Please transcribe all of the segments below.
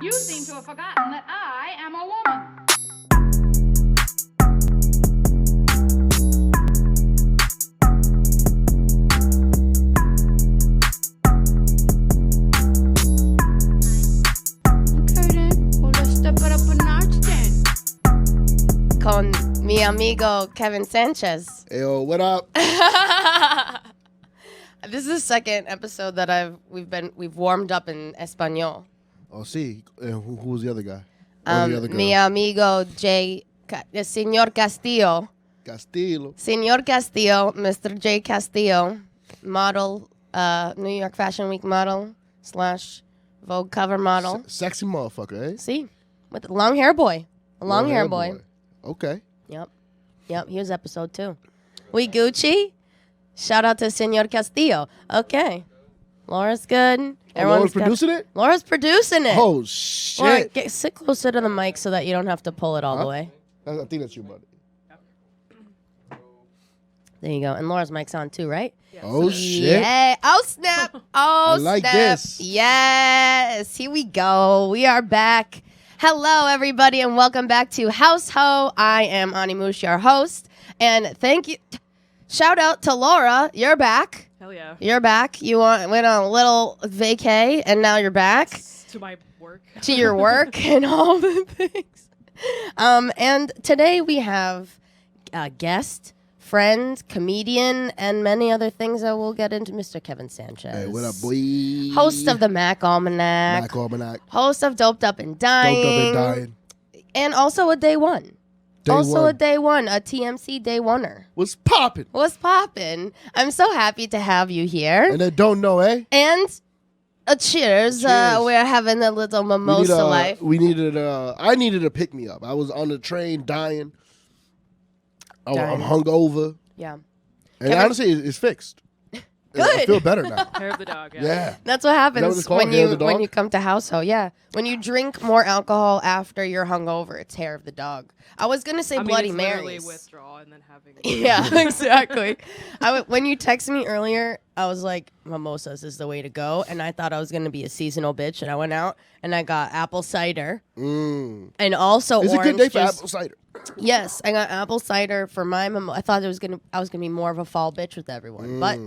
You seem to have forgotten that I am a woman. Okay then, well let's step it up a notch then. Con mi amigo Kevin Sanchez. Yo, what up? This is the second episode that we've warmed up in Espanol. Oh, see, who was the other guy? Or the other girl? Mi amigo Señor Castillo. Castillo. Señor Castillo, Mr. J. Castillo, model, New York Fashion Week model / Vogue cover model. Sexy motherfucker, eh? See, with the long hair boy, a long hair boy. Okay. Yep. Here's episode 2. We Gucci. Shout out to Señor Castillo. Okay. Laura's good. Laura's producing it? Laura's producing it. Oh, shit. Laura, sit closer to the mic so that you don't have to pull it all the way. I think that's you, buddy. There you go. And Laura's mic's on too, right? Yes. Oh, shit. Yeah. Oh, snap. Oh, I like snap. this. Yes. Here we go. We are back. Hello, everybody, and welcome back to Haus Haux. I am Ani Moush, your host. And thank you. Shout out to Laura. You're back. Hell yeah. You're back. You went on a little vacay, and now you're back. To my work. To your work and all the things. And today we have a guest, friend, comedian, and many other things that we'll get into. Mr. Kevin Sanchez. Hey, what up, boy? Host of the Mac Almanac. Mac Almanac. Host of Doped Up and Dying. Doped Up and Dying. And also a Day One. Day a Day One, a TMC Day Oneer. What's poppin'? What's poppin'? I'm so happy to have you here. And they don't know, eh? And a cheers. Cheers. We're having a little mimosa life. I needed a pick-me-up. I was on the train dying. I'm hungover. Yeah. And Kevin- honestly, it's fixed. Good. I feel better now. Hair of the dog. Yeah. That's what happens Is that what it's called? when Hair of the when dog? you come to Haus Haux. Yeah, when you drink more alcohol after you're hungover, it's hair of the dog. I was gonna say Bloody it's Marys. literally withdraw and then having. Yeah, exactly. When you texted me earlier, I was like, mimosas is the way to go, and I thought I was gonna be a seasonal bitch, and I went out and I got apple cider, and also It's a orange good day for juice. apple cider. Yes, I got apple cider for my I thought I was gonna be more of a fall bitch with everyone, but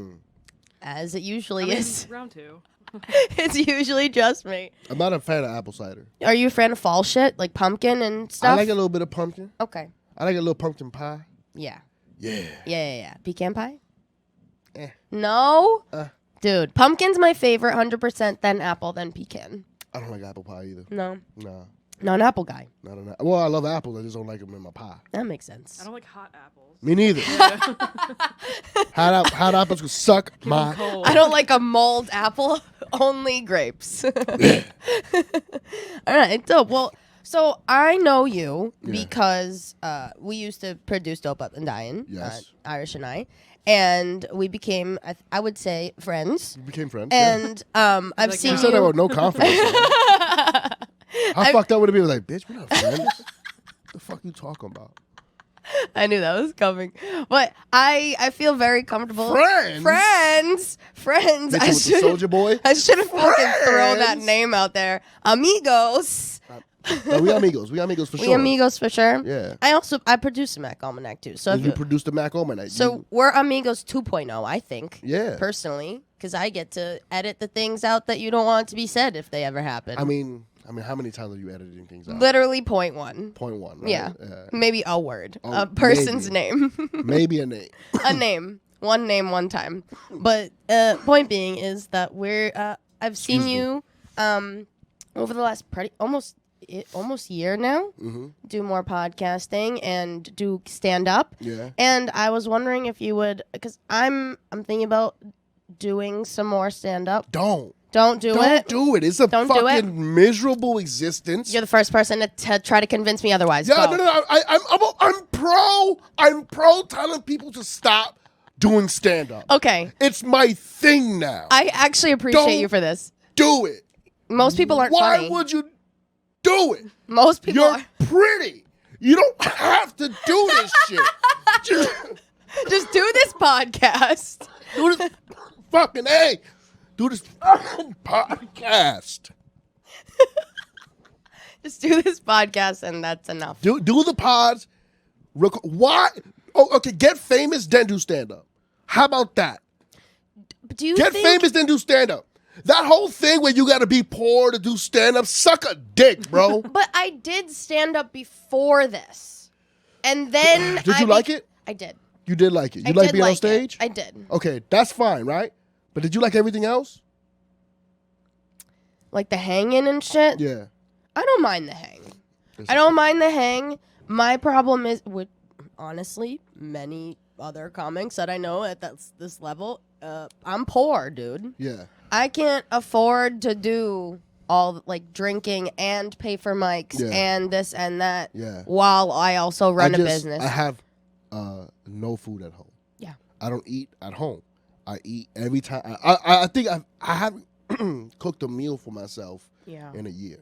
as it usually is, Round 2. it's usually just me. I'm not a fan of apple cider. Are you a fan of fall shit, like pumpkin and stuff? I like a little bit of pumpkin. Okay. I like a little pumpkin pie. Yeah. Yeah. Pecan pie? Eh. No? Dude, pumpkin's my favorite, 100%, then apple, then pecan. I don't like apple pie either. No. Nah. Not an apple guy. Well, I love apples. I just don't like them in my pie. That makes sense. I don't like hot apples. Me neither. Hot apples could suck my. Cold. I don't like a mulled apple, only grapes. All right, dope. Well, so I know you because we used to produce Dope Up and Dying, Yes. Irish and and we became, I would say, friends. We became friends. And I've like, seen You said that with no confidence. How fucked up would it be? Like, bitch, we're not friends. What the fuck you talking about? I knew that was coming, but I feel very comfortable. Friends? Friends. Bitch, with the soldier boy? I should have fucking thrown that Friends? name out there. Amigos. No, we amigos. We amigos for sure. We amigos for sure. Yeah. I produce a Mac Almanac too. So And if you produced the Mac Almanac. so we're amigos 2.0, I think. Yeah. Personally, because I get to edit the things out that you don't want to be said if they ever happen. I mean, how many times have you edited things out? Literally 0.1. 0.1, right? Yeah. Maybe a word. Oh, A person's maybe. name. Maybe a name. A name. One name, one time. But point being is that I've seen you over the last almost year now do more podcasting and do stand up. Yeah. And I was wondering if you would, because I'm thinking about doing some more stand up. Don't do Don't it. do it. It's a Don't do it. fucking miserable existence. You're the first person to try to convince me otherwise. Yeah, Go. no. I'm pro telling people to stop doing stand up. Okay. It's my thing now. I actually appreciate Don't you for this. do it. Most people aren't Why funny. would you do it? Most people You're are. pretty. You don't have to do this shit. Just do this podcast. Do this fucking A. Do this fucking podcast. Just do this podcast, and that's enough. Do the pods. Why? Oh, okay. Get famous, then do stand up. How about that? Do you Get think... famous, then do stand up. That whole thing where you got to be poor to do stand up, suck a dick, bro. But I did stand up before this, and then Did you like it? I did. You did like it. You I like did being on like stage? it. I did. Okay, that's fine, right? But did you like everything else? Like the hanging and shit. Yeah. I don't mind the hang. I don't mind the hang. My problem is with, honestly, many other comics that I know at this level. I'm poor, dude. Yeah. I can't afford to do all like drinking and pay for mics and this and that. Yeah. While I also run a business. I have no food at home. Yeah. I don't eat at home. I eat every time. I think I haven't cooked a meal for myself in a year.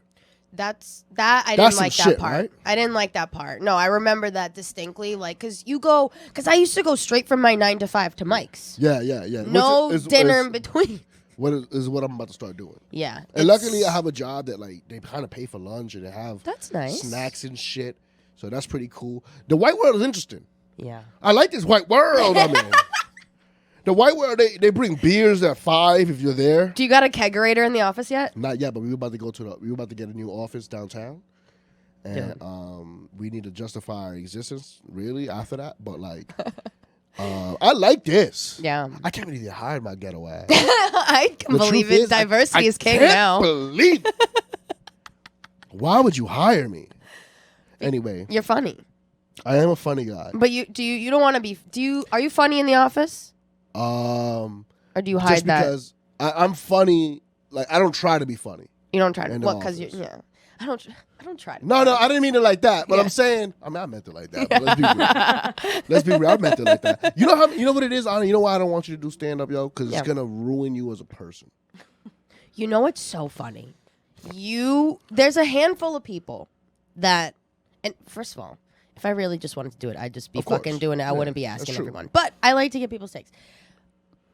I That's didn't some like that shit, part. right? I didn't like that part. No, I remember that distinctly. Like, because I used to go straight from my 9 to 5 to Mike's. Yeah. No dinner in between. What is what I'm about to start doing. Yeah. And luckily, I have a job that like they kind of pay for lunch and they have that's nice snacks and shit. So that's pretty cool. The white world is interesting. Yeah. I like this white world I'm in. The white world, they bring beers at 5 if you're there. Do you got a kegerator in the office yet? Not yet, but we were about to get a new office downtown. And we need to justify our existence, really, after that. But, like, I like this. Yeah. I can't believe you hired my ghetto ass. I can believe it. Diversity is king now. I can't believe it. Why would you hire me? Anyway. You're funny. I am a funny guy. But you don't want to be... Are you funny in the office? Or do you hide just that? because I'm funny, like, I don't try to be funny. You don't try to... in the What, because office. I don't try to... No, I didn't mean it like that. But Yeah. I'm saying, I meant it like that. But let's be real. Let's be real. I meant it like that. You know what it is, Ani? You know why I don't want you to do stand-up, yo? Because it's going to ruin you as a person. You know what's so funny? There's a handful of people that... And first of all, if I really just wanted to do it, I'd just be fucking doing it. I wouldn't be asking everyone. But I like to get people's takes.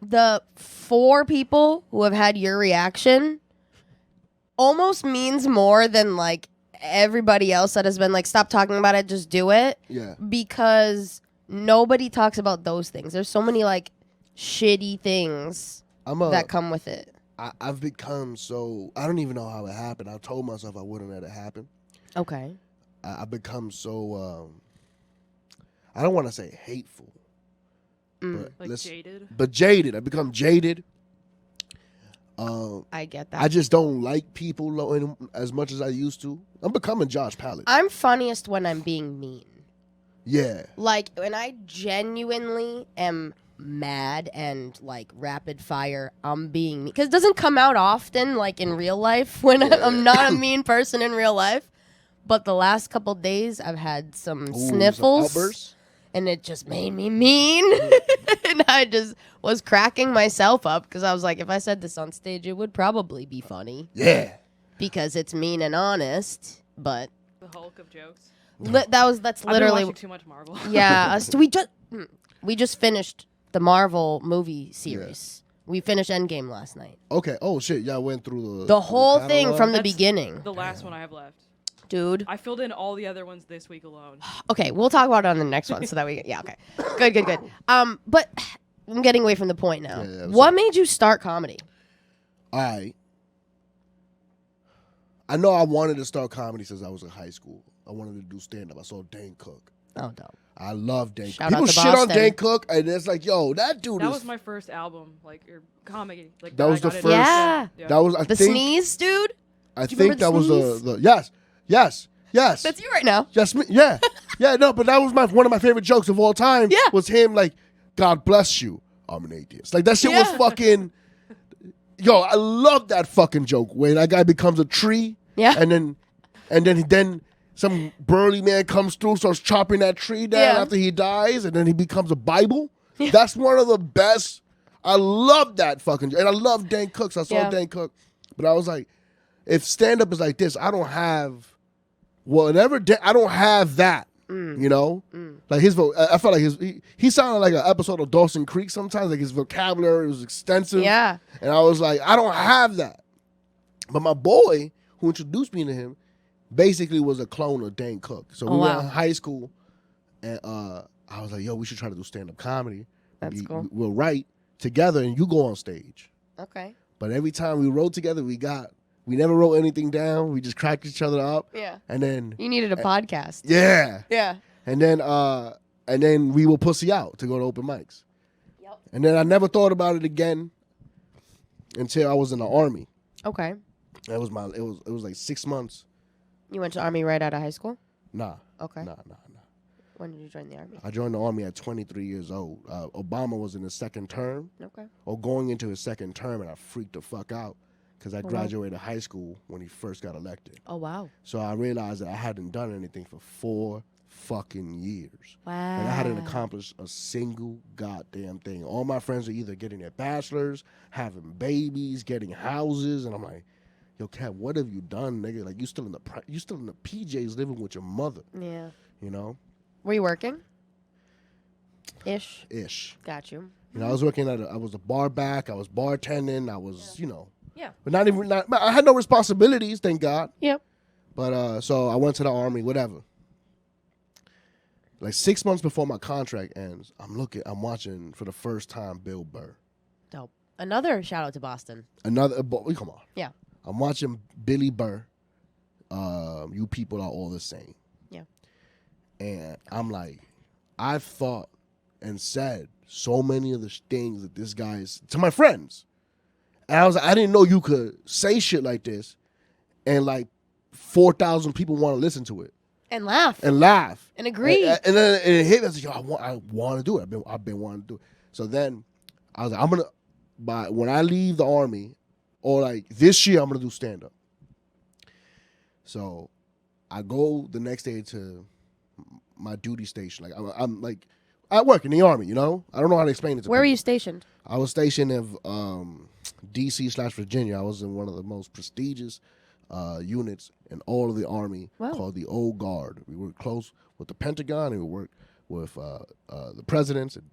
The 4 people who have had your reaction almost means more than like everybody else that has been like, stop talking about it, just do it. Yeah. Because nobody talks about those things. There's so many like shitty things that come with it. I've become so... I don't even know how it happened. I told myself I wouldn't let it happen. Okay. I've become so... I don't want to say hateful. But like jaded? But jaded. I've become jaded. I get that. I just don't like people as much as I used to. I'm becoming Josh Pallet. I'm funniest when I'm being mean. Yeah. Like, when I genuinely am mad and, like, rapid fire, I'm being mean. Because it doesn't come out often, like, in real life, when I'm not a mean person in real life. But the last couple days, I've had some sniffles. Some outbursts. And it just made me mean. And I just was cracking myself up because I was like, if I said this on stage, it would probably be funny. Yeah. Because it's mean and honest. But The Hulk of jokes. that's I've literally been watching too much Marvel. yeah. We just finished the Marvel movie series. Yeah. We finished Endgame last night. Okay. Oh shit! Yeah, I went through the whole thing catalog. from the That's beginning. The last one I have left. Dude. I filled in all the other ones this week alone. Okay, we'll talk about it on the next one so that we okay. Good. But I'm getting away from the point now. Yeah, what made you start comedy? I know I wanted to start comedy since I was in high school. I wanted to do stand-up. I saw Dane Cook. Oh, dope. I love Dane Cook. Shout out People to shit on Boston. Dane Cook, and it's like, yo, that dude That is... was my first album, like, or comic. Like, That was I the got first- into. Yeah. That was, I The think... sneeze, dude? I Do you think remember that the was sneeze? the... Yes. That's you right now. Yes, me, yeah. Yeah, no, but that was one of my favorite jokes of all time. Yeah. Was him like, God bless you, I'm an atheist. Like, that shit was Yeah. fucking... Yo, I love that fucking joke where that guy becomes a tree. Yeah. And then some burly man comes through, starts chopping that tree down Yeah. after he dies, and then he becomes a Bible. Yeah. That's one of the best. I love that fucking... And I love Dane Cook, so I saw Dane Cook. But I was like, if stand-up is like this, I don't have... Whatever, I don't have that, you know? Like his, I felt like he sounded like an episode of Dawson Creek sometimes. Like his vocabulary was extensive. Yeah. And I was like, I don't have that. But my boy, who introduced me to him, basically was a clone of Dane Cook. So we were wow. in high school, and I was like, yo, we should try to do stand-up comedy. That's cool. We'll write together, and you go on stage. Okay. But every time we wrote together, we never wrote anything down. We just cracked each other up. Yeah. And then You needed a podcast. yeah. Yeah. And then we will pussy out to go to open mics. Yep. And then I never thought about it again until I was in the army. Okay. It was like 6 months. You went to Army right out of high school? Nah. Okay. Nah. When did you join the Army? I joined the army at 23 years old. Obama was in his second term, Okay. or going into his second term, and I freaked the fuck out because I wow. graduated high school when he first got elected. Oh, wow. So I realized that I hadn't done anything for 4 fucking years. Wow. Like I hadn't accomplished a single goddamn thing. All my friends are either getting their bachelors, having babies, getting houses, and I'm like, yo, Kat, what have you done, nigga? Like you still in the PJs living with your mother, Yeah. you know? Were you working? Ish. Got you. You know, I was working I was a bar back, I was bartending, I was, you know. Yeah. But I had no responsibilities, thank God. Yep. But so I went to the army, whatever. Like 6 months before my contract ends, I'm watching for the first time Bill Burr. Dope. Another shout out to Boston. Come on. Yeah. I'm watching Billy Burr. You people are all the same. Yeah. And I'm like, I've thought and said so many of the things that this guy is to my friends. And I was like, I didn't know you could say shit like this and like 4,000 people want to listen to it. And laugh. And agree. And then it hit me. I was like, yo, I want to do it. I've been wanting to do it. So then I was like, when I leave the army, or like this year, I'm going to do stand-up. So I go the next day to my duty station. Like I'm like, I work in the army, you know? I don't know how to explain it to Where were people. you stationed? I was stationed in D.C./Virginia. I was in one of the most prestigious units in all of the Army called the Old Guard. We worked close with the Pentagon, and we worked with the presidents and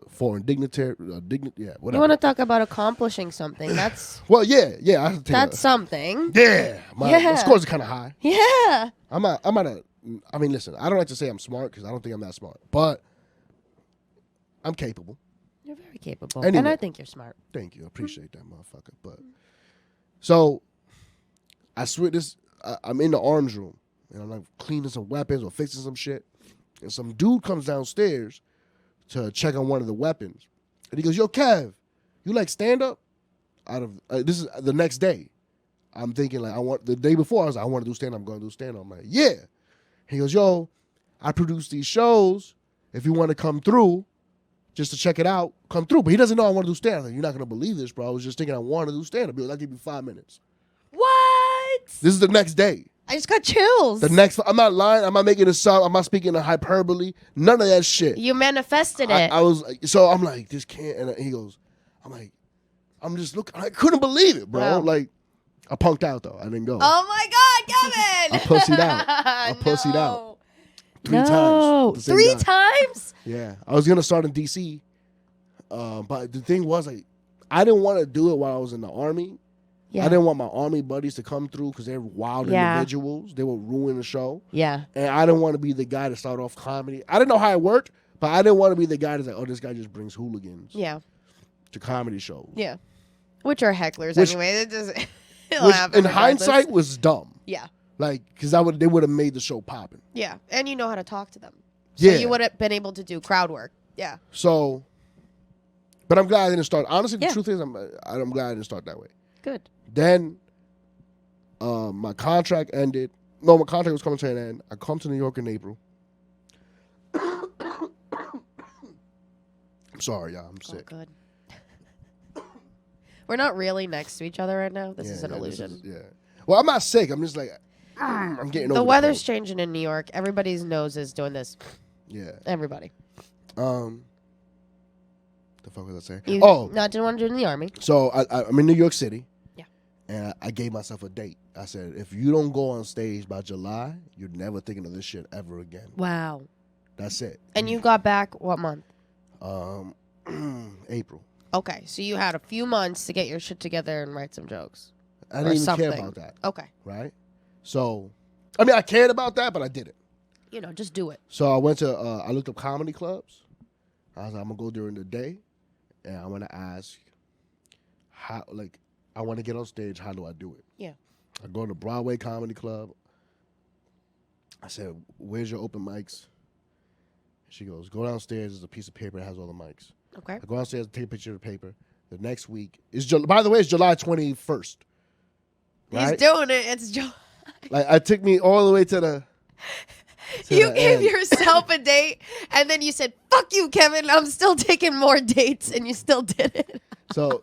foreign dignitary, whatever. You want to talk about accomplishing something? That's Well, yeah. I have to take something. my scores are kind of high. Yeah. I mean, listen, I don't like to say I'm smart because I don't think I'm that smart, but I'm capable. You're very capable, Anyway. and I think you're smart. Thank you. I appreciate that, motherfucker. But so I swear I'm in the arms room and I'm like cleaning some weapons or fixing some shit. And some dude comes downstairs to check on one of the weapons. And he goes, yo, Kev, you like stand up? This is the next day. I'm thinking like the day before I was like, I want to do stand up. I'm going to do stand up. I'm like, yeah. He goes, yo, I produce these shows. If you want to come through, just to check it out, come through. But he doesn't know I want to do stand up. Like, you're not going to believe this, bro. I was just thinking I want to do stand up. I'll give you 5 minutes. What? This is the next day. I just got chills. I'm not lying. I'm not making this up. I'm not speaking in hyperbole. None of that shit. You manifested it. I was so I'm like, this can't. And he goes, I'm just looking. I couldn't believe it, bro. Wow. Like, I punked out though. I didn't go. Oh my God, Kevin! I pussied out. I pussied out 3 times. at the same 3 time. times? Yeah, I was gonna start in DC, but the thing was like, I didn't want to do it while I was in the army. Yeah. I didn't want my army buddies to come through because they're wild individuals. They would ruin the show. Yeah. And I didn't want to be the guy to start off comedy. I didn't know how it worked, but I didn't want to be the guy that's like, oh, this guy just brings hooligans to comedy shows. Yeah. Which are hecklers anyway. It just it'll Which happen in regardless. hindsight was dumb. Yeah. Like, because they would have made the show popping. Yeah. And you know how to talk to them. So you would have been able to do crowd work. Yeah. So, but I'm glad I didn't start. Honestly, the truth is, I'm glad I didn't start that way. Good. Then my contract ended. No, my contract was coming to an end. I come to New York in April. I'm sorry, y'all. I'm sick. Good. We're not really next to each other right now. This is an illusion. Well, I'm not sick. I'm just like, I'm getting over the weather's cold. changing in New York. Everybody's nose is doing this. Yeah. Everybody. The fuck was I saying? You not didn't want to do it in the army. So I'm in New York City. Yeah. And I gave myself a date. I said, if you don't go on stage by July, you're never thinking of this shit ever again. Wow. That's it. And you got back what month? April. Okay, so you had a few months to get your shit together and write some jokes. I didn't even something. care about that. Okay. Right? So I mean, I cared about that, but I didn't. You know, just do it. So I went to, I looked up comedy clubs. I was like, I'm going to go during the day, and I'm going to ask how, like, I want to get on stage. How do I do it? Yeah. I go to Broadway Comedy Club. I said, where's your open mics? She goes, go downstairs. There's a piece of paper that has all the mics. Okay. I go downstairs, take a picture of the paper. The next week, by the way, it's July 21st. Right? He's doing it. It's July. Like, it took me all the way to the... You gave yourself a date, and then you said, fuck you, Kevin. I'm still taking more dates, and you still did it. So,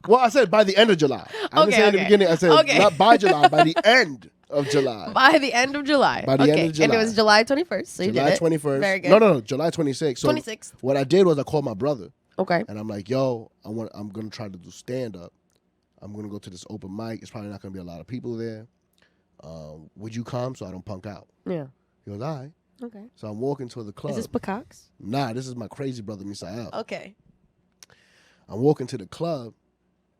well, I said by the end of July. I didn't say in the beginning. I said not by July, by the end of July. By the end of July. By the end of July. And it was July 21st, so you July did it. 21st. Very good. No, July 26th. So 26th. what I did was I called my brother, Okay. and I'm like, yo, I'm going to try to do stand-up. I'm going to go to this open mic. It's probably not going to be a lot of people there. Would you come so I don't punk out? Yeah. He goes, all right. Okay. So I'm walking to the club. Is this Peacocks? Nah, this is my crazy brother, Misael. Okay. I'm walking to the club,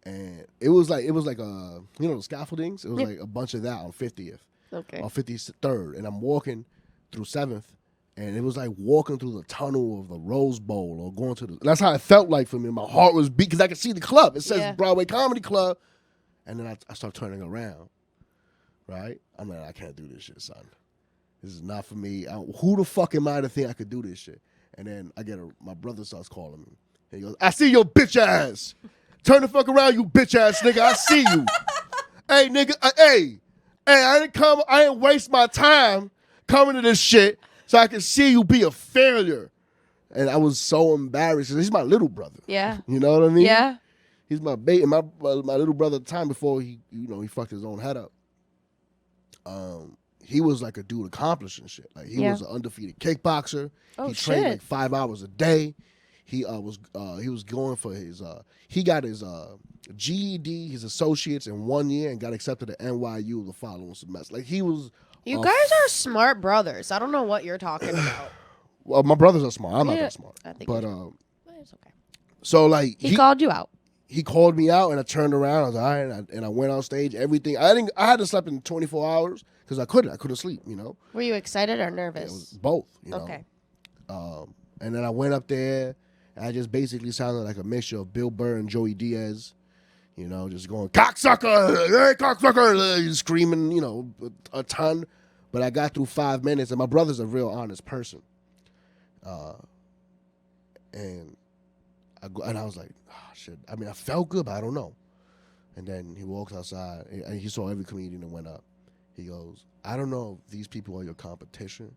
and it was like the scaffoldings. It was like a bunch of that on 50th, Okay. on 53rd, and I'm walking through 7th, and it was like walking through the tunnel of the Rose Bowl or going to the. That's how it felt like for me. My heart was beat because I could see the club. It says Broadway Comedy Club, and then I start turning around. Right? I'm like, I can't do this shit, son. This is not for me. Who the fuck am I to think I could do this shit? And then my brother starts calling me. And he goes, I see your bitch ass. Turn the fuck around, you bitch ass nigga. I see you. Hey, nigga. Hey, I didn't waste my time coming to this shit so I could see you be a failure. And I was so embarrassed. He's my little brother. Yeah. You know what I mean? Yeah. He's my baby. My little brother at the time before he fucked his own head up. He was like a dude accomplishing shit. Like he was an undefeated kickboxer. Oh, he trained shit. like 5 hours a day. He was going for his he got his GED, his associates in 1 year, and got accepted to NYU the following semester. Like he was. You guys are smart brothers. I don't know what you're talking about. Well, my brothers are smart. I'm not that smart. I think but but it's okay. so like He called you out. He called me out, and I turned around. I was all right, and I went on stage. Everything I had to sleep in 24 hours because I couldn't sleep. You know. Were you excited or It was nervous? both. You know. Okay. And then I went up there, and I just basically sounded like a mixture of Bill Burr and Joey Diaz. You know, just going cocksucker, hey cocksucker, screaming. You know, a ton. But I got through 5 minutes, and my brother's a real honest person. And I was like, oh, shit. I mean, I felt good, but I don't know. And then he walks outside, and he saw every comedian that went up. He goes, I don't know if these people are your competition,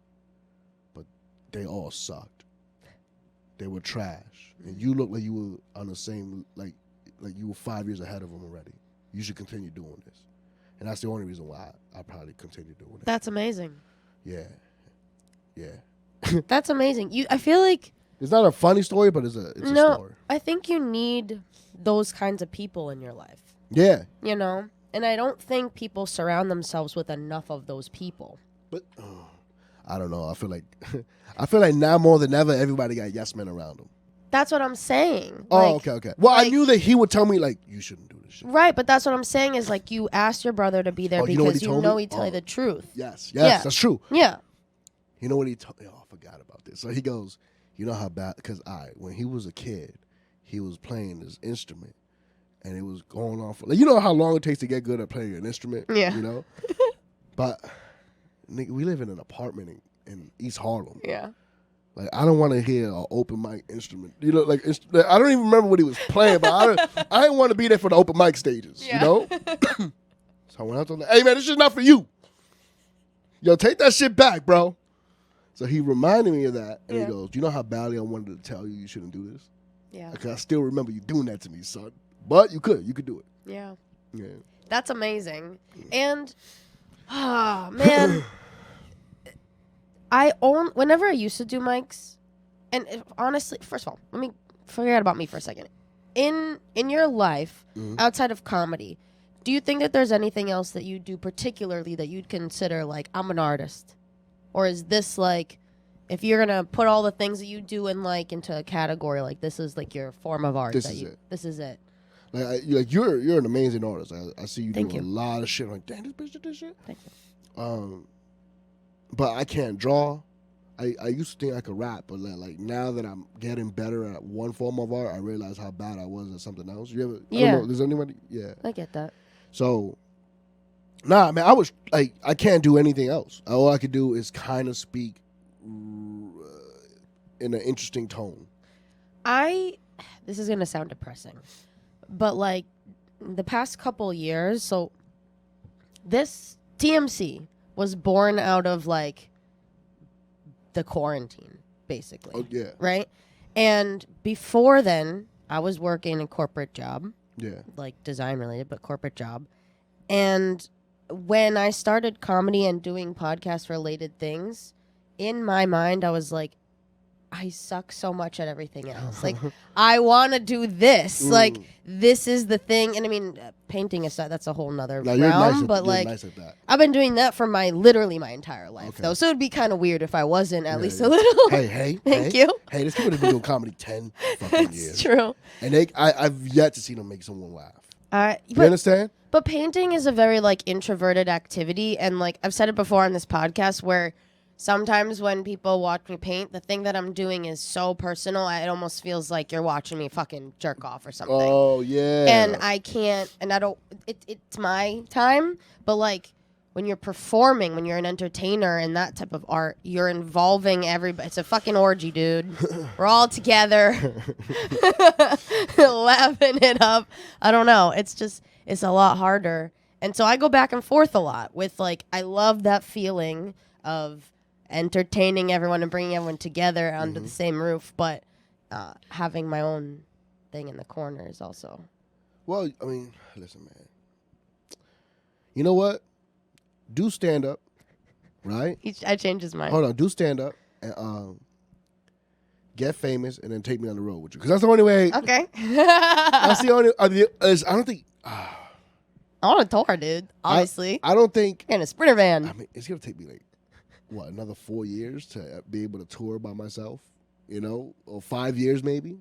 but they all sucked. They were trash. And you look like you were on the same, like you were 5 years ahead of them already. You should continue doing this. And that's the only reason why I probably continue doing it. That's amazing. Yeah. That's amazing. I feel like It's not a funny story, but it's a story. I think you need those kinds of people in your life. Yeah. You know? And I don't think people surround themselves with enough of those people. But I don't know. I feel like now more than ever, everybody got yes men around them. That's what I'm saying. Oh, okay. Well, I knew that he would tell me, like, you shouldn't do this shit. Right, but that's what I'm saying is, like, you asked your brother to be there because you know he'd tell you the truth. Yes, that's true. Yeah. You know what he told me? Oh, I forgot about this. So he goes, you know how bad, because when he was a kid, he was playing this instrument, and it was going on for, like, you know how long it takes to get good at playing an instrument? Yeah. You know? But, nigga, we live in an apartment in East Harlem. Yeah. Like, I don't want to hear an open mic instrument. You know, like, I don't even remember what he was playing, but I didn't want to be there for the open mic stages, you know? So I went out to him, hey, man, this shit's not for you. Yo, take that shit back, bro. So he reminded me of that, and he goes, you know how badly I wanted to tell you shouldn't do this? Yeah. Because I still remember you doing that to me, son. But you could do it. Yeah. Yeah. That's amazing. And, man, whenever I used to do mics, and honestly, first of all, let me forget about me for a second. In your life, outside of comedy, do you think that there's anything else that you do particularly that you'd consider, like, I'm an artist? Or is this, like, if you're going to put all the things that you do into a category, like, this is, like, your form of art? This is it. Like, you're an amazing artist. I see you Thank doing you. a lot of shit. I'm like, damn, this bitch did this shit. Thank you. but I can't draw. I used to think I could rap, but like now that I'm getting better at one form of art, I realize how bad I was at something else. You ever? Yeah. I don't know, does anybody? Yeah. I get that. So, nah, man, I was like, I can't do anything else. All I could do is kind of speak in an interesting tone. This is gonna sound depressing, but like the past couple years, so this TMC was born out of like the quarantine, basically. Oh yeah. Right? And before then, I was working a corporate job, Yeah. like design related, but corporate job. And when I started comedy and doing podcast related things, in my mind, I was like, I suck so much at everything else. Like, I want to do this. Like, this is the thing. And I mean, painting aside, that's a whole nother Now, realm. But you're like, nice at that. I've been doing that for literally my entire life, Okay. though. So it'd be kind of weird if I wasn't at Yeah, least yeah. a little. Hey, Thank hey. you. Hey, there's people that have been doing comedy 10 fucking It's years. true. And I've yet to see them make someone laugh. You But understand? But painting is a very like introverted activity, and like I've said it before on this podcast, where sometimes when people watch me paint, the thing that I'm doing is so personal, it almost feels like you're watching me fucking jerk off or something. Oh, yeah. And I can't, and I don't. It's my time, but like when you're performing, when you're an entertainer and that type of art, you're involving everybody. It's a fucking orgy, dude. We're all together, laughing it up. I don't know. It's a lot harder. And so I go back and forth a lot with like, I love that feeling of entertaining everyone and bringing everyone together under the same roof, but having my own thing in the corner is also. Well, I mean, listen, man. You know what? Do stand up, right? I changed his mind. Hold on. Do stand up and get famous and then take me on the road with you. Because that's the only way. Okay. That's the only. I don't think. On a tour, dude. Obviously. I don't think. In a Sprinter van. I mean, it's going to take me like, what, another 4 years to be able to tour by myself, you know, or 5 years maybe.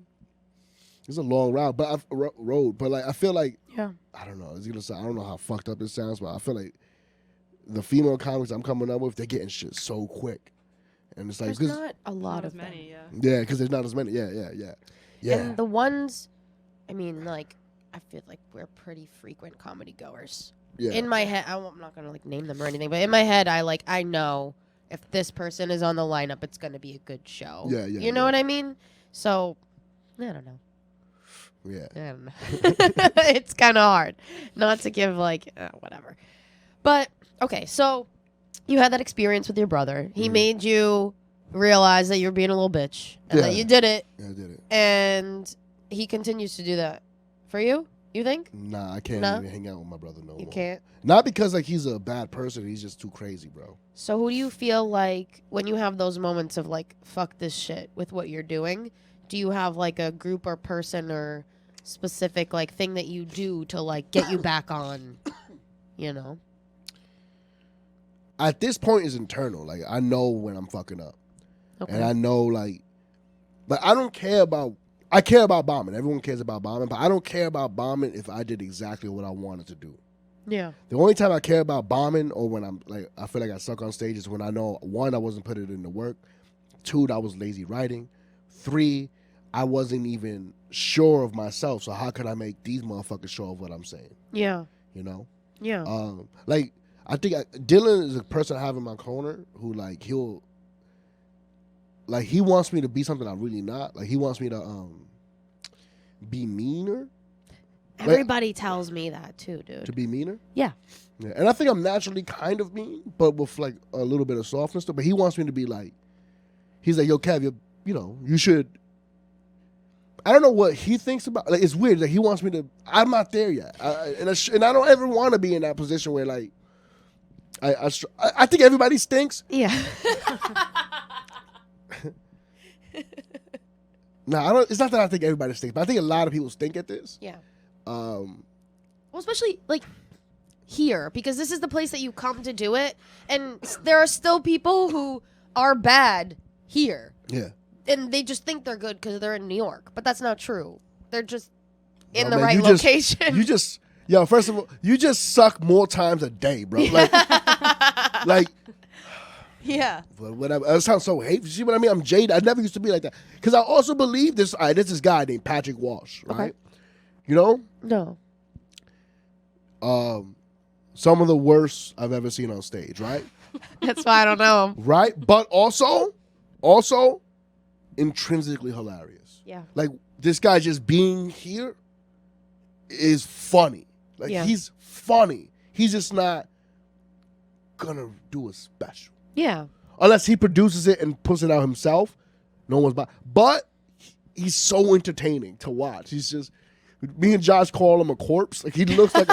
It's a long route, but road. But like, I feel like, Yeah. I don't know. It's gonna sound, I don't know how fucked up this sounds, but I feel like the female comics I'm coming up with, they're getting shit so quick, and it's like, There's not a lot Not of as many, them. yeah. yeah, because there's not as many. Yeah. And the ones, I mean, like, I feel like we're pretty frequent comedy goers. Yeah. In my head, I'm not gonna like name them or anything, but in my head, I know if this person is on the lineup, it's gonna be a good show. Yeah, You know what I mean? So, I don't know. Yeah. I don't know. It's kind of hard not to give like whatever. But okay, so you had that experience with your brother. He made you realize that you were being a little bitch and that Yeah. you did it, Yeah, I did it. and he continues to do that for you. You think? Nah, I can't No? even hang out with my brother no more. You can't. Not because like he's a bad person. He's just too crazy, bro. So who do you feel like when you have those moments of like fuck this shit with what you're doing? Do you have like a group or person or specific like thing that you do to like get you back on? You know. At this point, it's internal. Like I know when I'm fucking up, Okay. and I know like I don't care about. I care about bombing. Everyone cares about bombing, but I don't care about bombing if I did exactly what I wanted to do. Yeah. The only time I care about bombing or when I'm like I feel like I suck on stage is when I know, one, I wasn't putting it in the work, two, that I was lazy writing, three, I wasn't even sure of myself. So how could I make these motherfuckers sure of what I'm saying? Yeah. You know? Yeah. Like I think Dylan is a person I have in my corner who like he wants me to be something I'm really not. Like he wants me to be meaner. Everybody tells me that too, dude. To be meaner? Yeah. Yeah. And I think I'm naturally kind of mean, but with like a little bit of softness. But he wants me to be like, he's like, yo, Kev, you should. I don't know what he thinks about. Like, it's weird. Like he wants me to. I'm not there yet, and I don't ever want to be in that position where like, I think everybody stinks. Yeah. No, I don't. It's not that I think everybody stinks, but I think a lot of people stink at this. Yeah. Um, Well, especially like here, because this is the place that you come to do it, and there are still people who are bad here, yeah. and they just think they're good because they're in New York, but that's not true. They're just in No, the man, right location. First of all, you just suck more times a day, bro. Like, like Yeah. But whatever. That sounds so hateful. See what I mean? I'm jaded. I never used to be like that. Because I also believe this. All right, there's this guy named Patrick Walsh, right? Okay. You know? No. Some of the worst I've ever seen on stage, right? That's why I don't know him. Right? But also intrinsically hilarious. Yeah. Like, this guy just being here is funny. Like, Yeah. he's funny. He's just not gonna do a special. Yeah. Unless he produces it and puts it out himself. No one's buying. But he's so entertaining to watch. He's just, me and Josh call him a corpse. Like, he looks like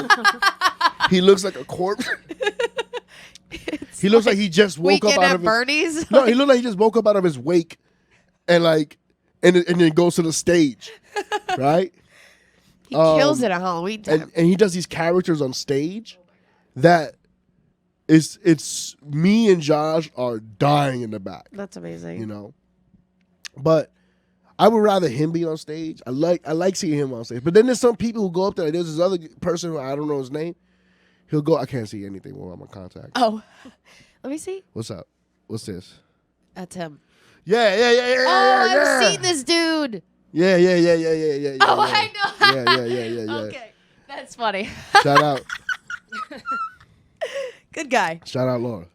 he looks like a corpse. He looks like he just woke up out of Bernie's. No, he looked like he just woke up out of his wake and then goes to the stage. Right? He kills it at Halloween time. And he does these characters on stage that it's me and Josh are dying in the back. That's amazing. You know? But I would rather him be on stage. I like seeing him on stage. But then there's some people who go up there. Like, there's this other person who I don't know his name. He'll go, I can't see anything while I'm on contact. Oh. Let me see. What's up? What's this? That's him. Yeah. I've seen this dude. Yeah. Oh, I know. Yeah. Okay. That's funny. Shout out. Good guy. Shout out, Laura.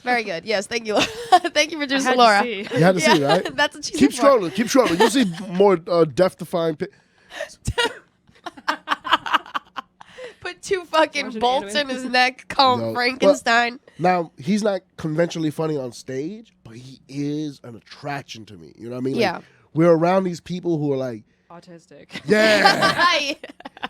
Very good. Yes, thank you. Thank you, I producer had to Laura. see. You had to see, right? That's what she's Keep here for. scrolling. You'll see more death-defying Put two fucking Watch an bolts in anime. his neck, call him No, Frankenstein. Now, he's not conventionally funny on stage, but he is an attraction to me. You know what I mean? Like, Yeah. we're around these people who are like, Autistic. yeah. Right.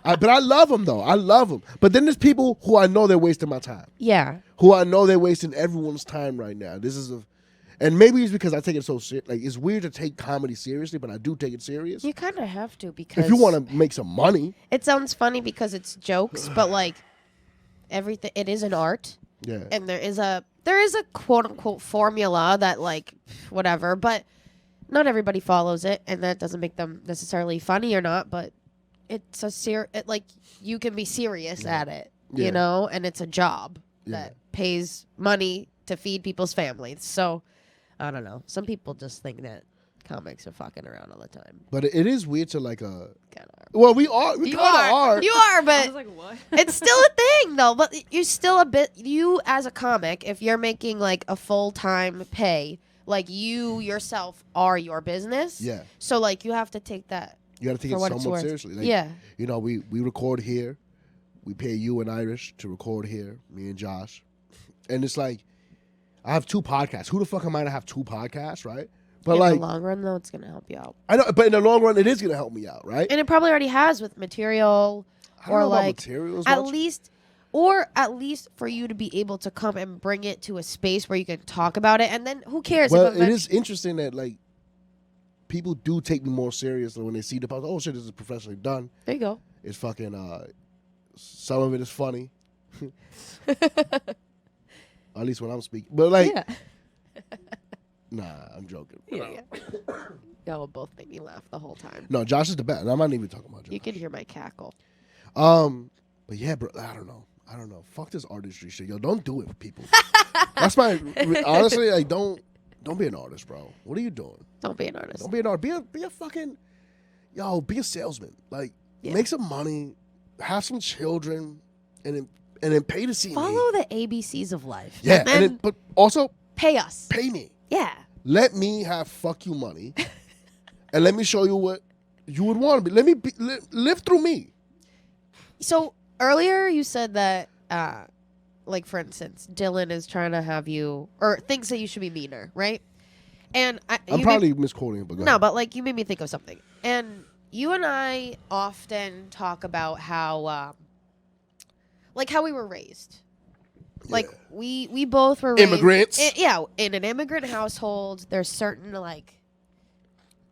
But I love them, though. I love them. But then there's people who I know they're wasting my time. Yeah. Who I know they're wasting everyone's time right now. And maybe it's because I take it so serious. Like, it's weird to take comedy seriously, but I do take it serious. You kind of have to because If you want to make some money. It sounds funny because it's jokes, but like everything, it is an art, Yeah. and there is a quote unquote formula that like whatever, but not everybody follows it, and that doesn't make them necessarily funny or not. But it's like you can be serious at it, Yeah. you know, and it's a job Yeah. that pays money to feed people's families. So I don't know. Some people just think that comics are fucking around all the time. But it is weird to like Kinda are. well, we are. We You kind of are. are. You are, I but was like, what? it's still a thing though. But you're still a bit. You as a comic, if you're making like a full-time pay, like you yourself are your business. Yeah. So like you have to take that. You got to take For it what it's somewhat worth. seriously. Like, Yeah. You know, we record here. We pay you and Irish to record here, me and Josh. And it's like, I have 2 podcasts. Who the fuck am I to have 2 podcasts, right? But In like, the long run, though, it's gonna help you out, I know, but in the long run, it is going to help me out, right? and it probably already has with material, I don't or know about like materials at much. least for you to be able to come and bring it to a space where you can talk about it, and then who cares? Well, if it is interesting that like people do take me more seriously when they see the post. Oh shit, this is professionally done. There you go. It's fucking. Some of it is funny. At least when I'm speaking, but like, Yeah. nah, I'm joking. Yeah. Y'all both make me laugh the whole time. No, Josh is the best. I'm not even talking about Josh. You can hear my cackle. But yeah, bro, I don't know. Fuck this artistry shit, yo. Don't do it, people. That's my honestly, like, don't be an artist, bro. What are you doing? Don't be an artist. Don't be an artist. Be a fucking, be a salesman. Like, Yeah. make some money, have some children, and then pay to see me. Follow the ABCs of life. Yeah, And then but also pay us. pay me. Yeah. Let me have fuck you money, and let me show you what you would want to be. Let me live through me. So earlier you said that, like for instance, Dylan is trying to have you, or thinks that you should be meaner, right? And I'm probably misquoting it, but go no, ahead. but like you made me think of something. And you and I often talk about how, like how we were raised. Like Yeah. we both were raised, Immigrants. in an immigrant household. There's certain like,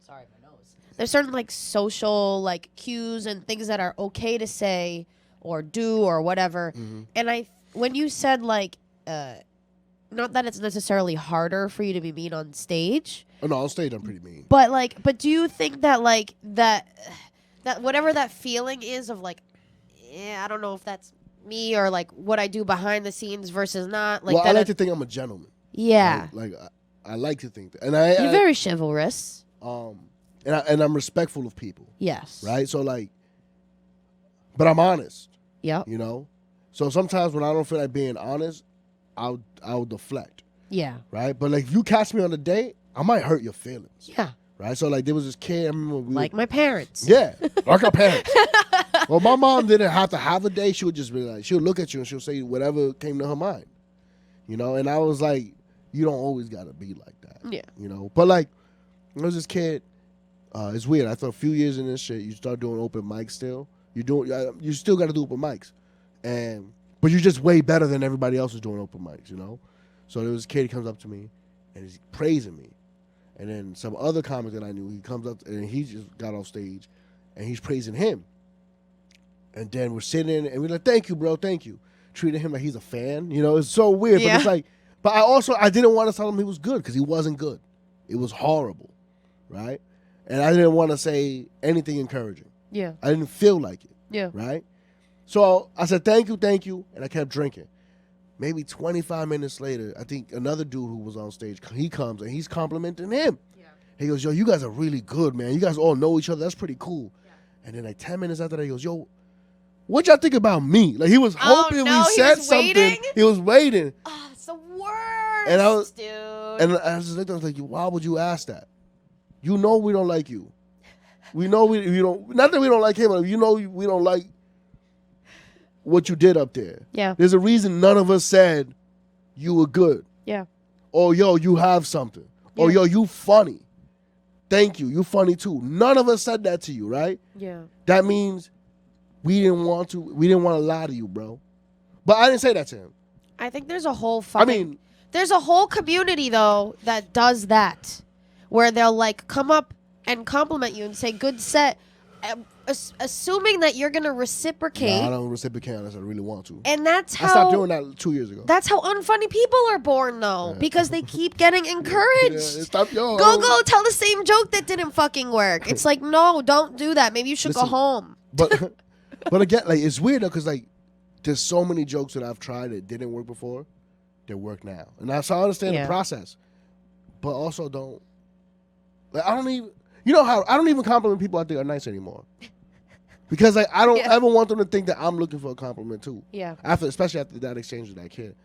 sorry, my nose. There's certain like social like cues and things that are okay to say or do or whatever. Mm-hmm. And when you said like, not that it's necessarily harder for you to be mean on stage, Oh, no, on stage I'm pretty mean. but do you think that like that whatever that feeling is of like, I don't know if that's me or like what I do behind the scenes versus not like Well, that I like to think I'm a gentleman. Yeah. Like I like to think that, and You're very chivalrous. and I'm respectful of people. Yes. Right. So like, but I'm honest. Yep. You know. So sometimes when I don't feel like being honest, I'll deflect. Yeah. Right. But like, if you catch me on a date, I might hurt your feelings. Yeah. Right. So like, there was this kid. I remember Like my parents. Yeah, like our parents. Well, my mom didn't have to have a date. She would just be like, she'll look at you and she'll say whatever came to her mind. You know, and I was like, you don't always got to be like that. Yeah. You know, but like, there was this kid. It's weird. I thought a few years in this shit, you start doing open mics still. You still got to do open mics. But you're just way better than everybody else is doing open mics, you know? So there was a kid, he comes up to me and he's praising me. And then some other comic that I knew, he comes up and he just got off stage and he's praising him. And then we're sitting and we're like, thank you, bro, thank you. Treating him like he's a fan. You know, it's so weird. Yeah. But it's like, but I didn't want to tell him he was good because he wasn't good. It was horrible, right? And I didn't want to say anything encouraging. Yeah. I didn't feel like it. Yeah. Right? So I said, thank you, and I kept drinking. Maybe 25 minutes later, I think another dude who was on stage, he comes and he's complimenting him. Yeah. He goes, yo, you guys are really good, man. You guys all know each other. That's pretty cool. Yeah. And then like 10 minutes after that, he goes, yo, what y'all think about me? Like he was hoping we said something. Waiting? He was waiting. Oh, it's the worst, and I was, dude. And I was just looked at him, I was like, why would you ask that? You know we don't like you. We know we don't. Not that we don't like him, but you know we don't like what you did up there. Yeah. There's a reason none of us said you were good. Yeah. Or yo, you have something. Or yo, you funny. Thank you. You funny too. None of us said that to you, right? Yeah. That means we didn't want to lie to you, bro. But I didn't say that to him. I think there's a whole fucking... I mean... There's a whole community, though, that does that. Where they'll, like, come up and compliment you and say, good set, assuming that you're going to reciprocate. No, I don't reciprocate unless I really want to. And that's how... I stopped doing that 2 years ago. That's how unfunny people are born, though. Because they keep getting encouraged. Go tell the same joke that didn't fucking work. It's like, no, don't do that. Maybe you should go home. But again, like, it's weird, though, because, like, there's so many jokes that I've tried that didn't work before that work now. And that's how I understand the process. But also don't... Like, I don't even... You know how... I don't even compliment people I think are nice anymore. Because, like, I don't ever want them to think that I'm looking for a compliment, too. Yeah. Especially after that exchange with that kid.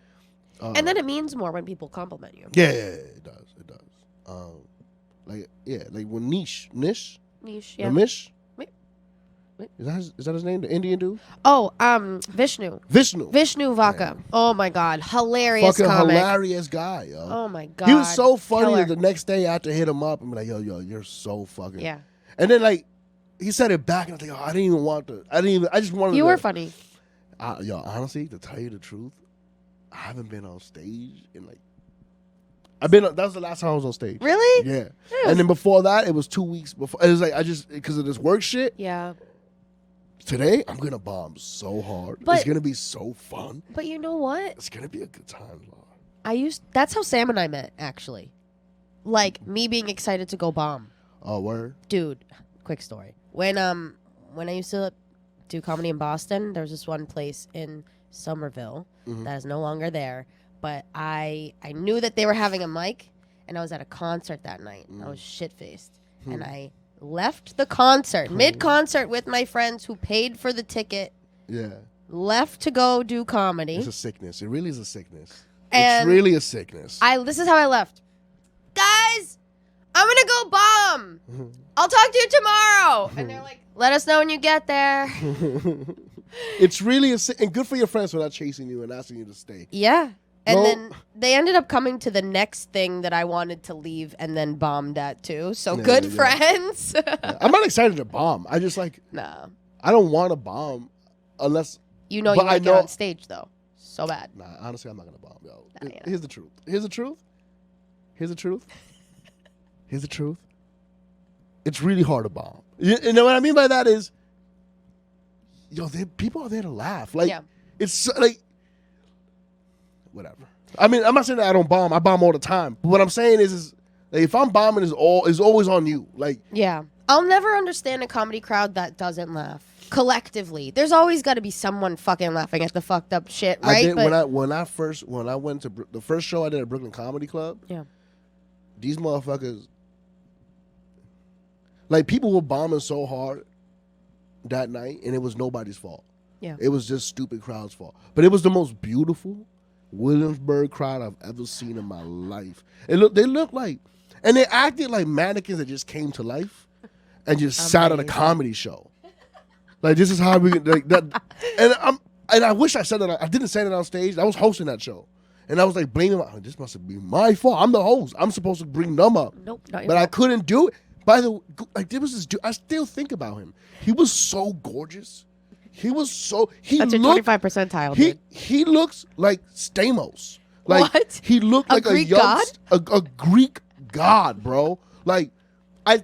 And then it means more when people compliment you. Yeah, it does. It does. Like when Nish, yeah. Mish? Is that his name? The Indian dude? Oh, Vishnu Vaka. Yeah. Oh my God, hilarious! Fucking comic. hilarious guy, yo. Oh my God, he was so funny Killer. that the next day I had to hit him up and be like, yo, you're so fucking. Yeah. And then like he said it back, and I was like, oh, I didn't even want to. I just wanted. You were funny. Yo, honestly, to tell you the truth, I haven't been on stage in like. That was the last time I was on stage. Really? Yeah. And then before that, it was 2 weeks before. It was like because of this work shit. Yeah. Today, I'm going to bomb so hard. It's going to be so fun. But you know what? It's going to be a good time, Laura. That's how Sam and I met, actually. Like, me being excited to go bomb. Oh, word? Dude, quick story. When I used to do comedy in Boston, there was this one place in Somerville that is no longer there. But I knew that they were having a mic, and I was at a concert that night. I was shit-faced. And I... left the concert, mid-concert with my friends who paid for the ticket. Yeah. Left to go do comedy. It's a sickness. It really is a sickness. And it's really a sickness. This is how I left. Guys, I'm going to go bomb. I'll talk to you tomorrow. And they're like, let us know when you get there. It's really and good for your friends for not chasing you and asking you to stay. Yeah. And then they ended up coming to the next thing that I wanted to leave and then bombed at too. So good friends. I'm not excited to bomb. I just like... Nah. I don't want to bomb unless... You know you want to get on stage though. So bad. Nah, honestly, I'm not going to bomb. Yo. Nah, Here's the truth. Here's the truth. Here's the truth. Here's the truth. It's really hard to bomb. You know what I mean by that is... Yo, people are there to laugh. Like, it's like... Whatever. I mean, I'm not saying that I don't bomb. I bomb all the time. But what I'm saying is like, if I'm bombing, is always on you. Like, yeah, I'll never understand a comedy crowd that doesn't laugh. collectively. There's always got to be someone fucking laughing at the fucked up shit, right? I did when I went to the first show I did at Brooklyn Comedy Club. Yeah. These motherfuckers, like, people were bombing so hard that night, and it was nobody's fault. Yeah. It was just stupid crowd's fault. But it was the most beautiful Williamsburg crowd I've ever seen in my life. They looked like, and they acted like mannequins that just came to life and just sat at a comedy show. Like, this is how we like that. And I wish I said that. I didn't say that on stage. I was hosting that show, and I was like blaming. This must be my fault. I'm the host. I'm supposed to bring them up. Nope, not your but I fault. couldn't do it. By the way, like, there was this dude. I still think about him. He was so gorgeous. He was so. That's your 25 percentile, dude. He looks like Stamos. Like, What? He looked like Greek a young, god? a Greek god, bro. Like,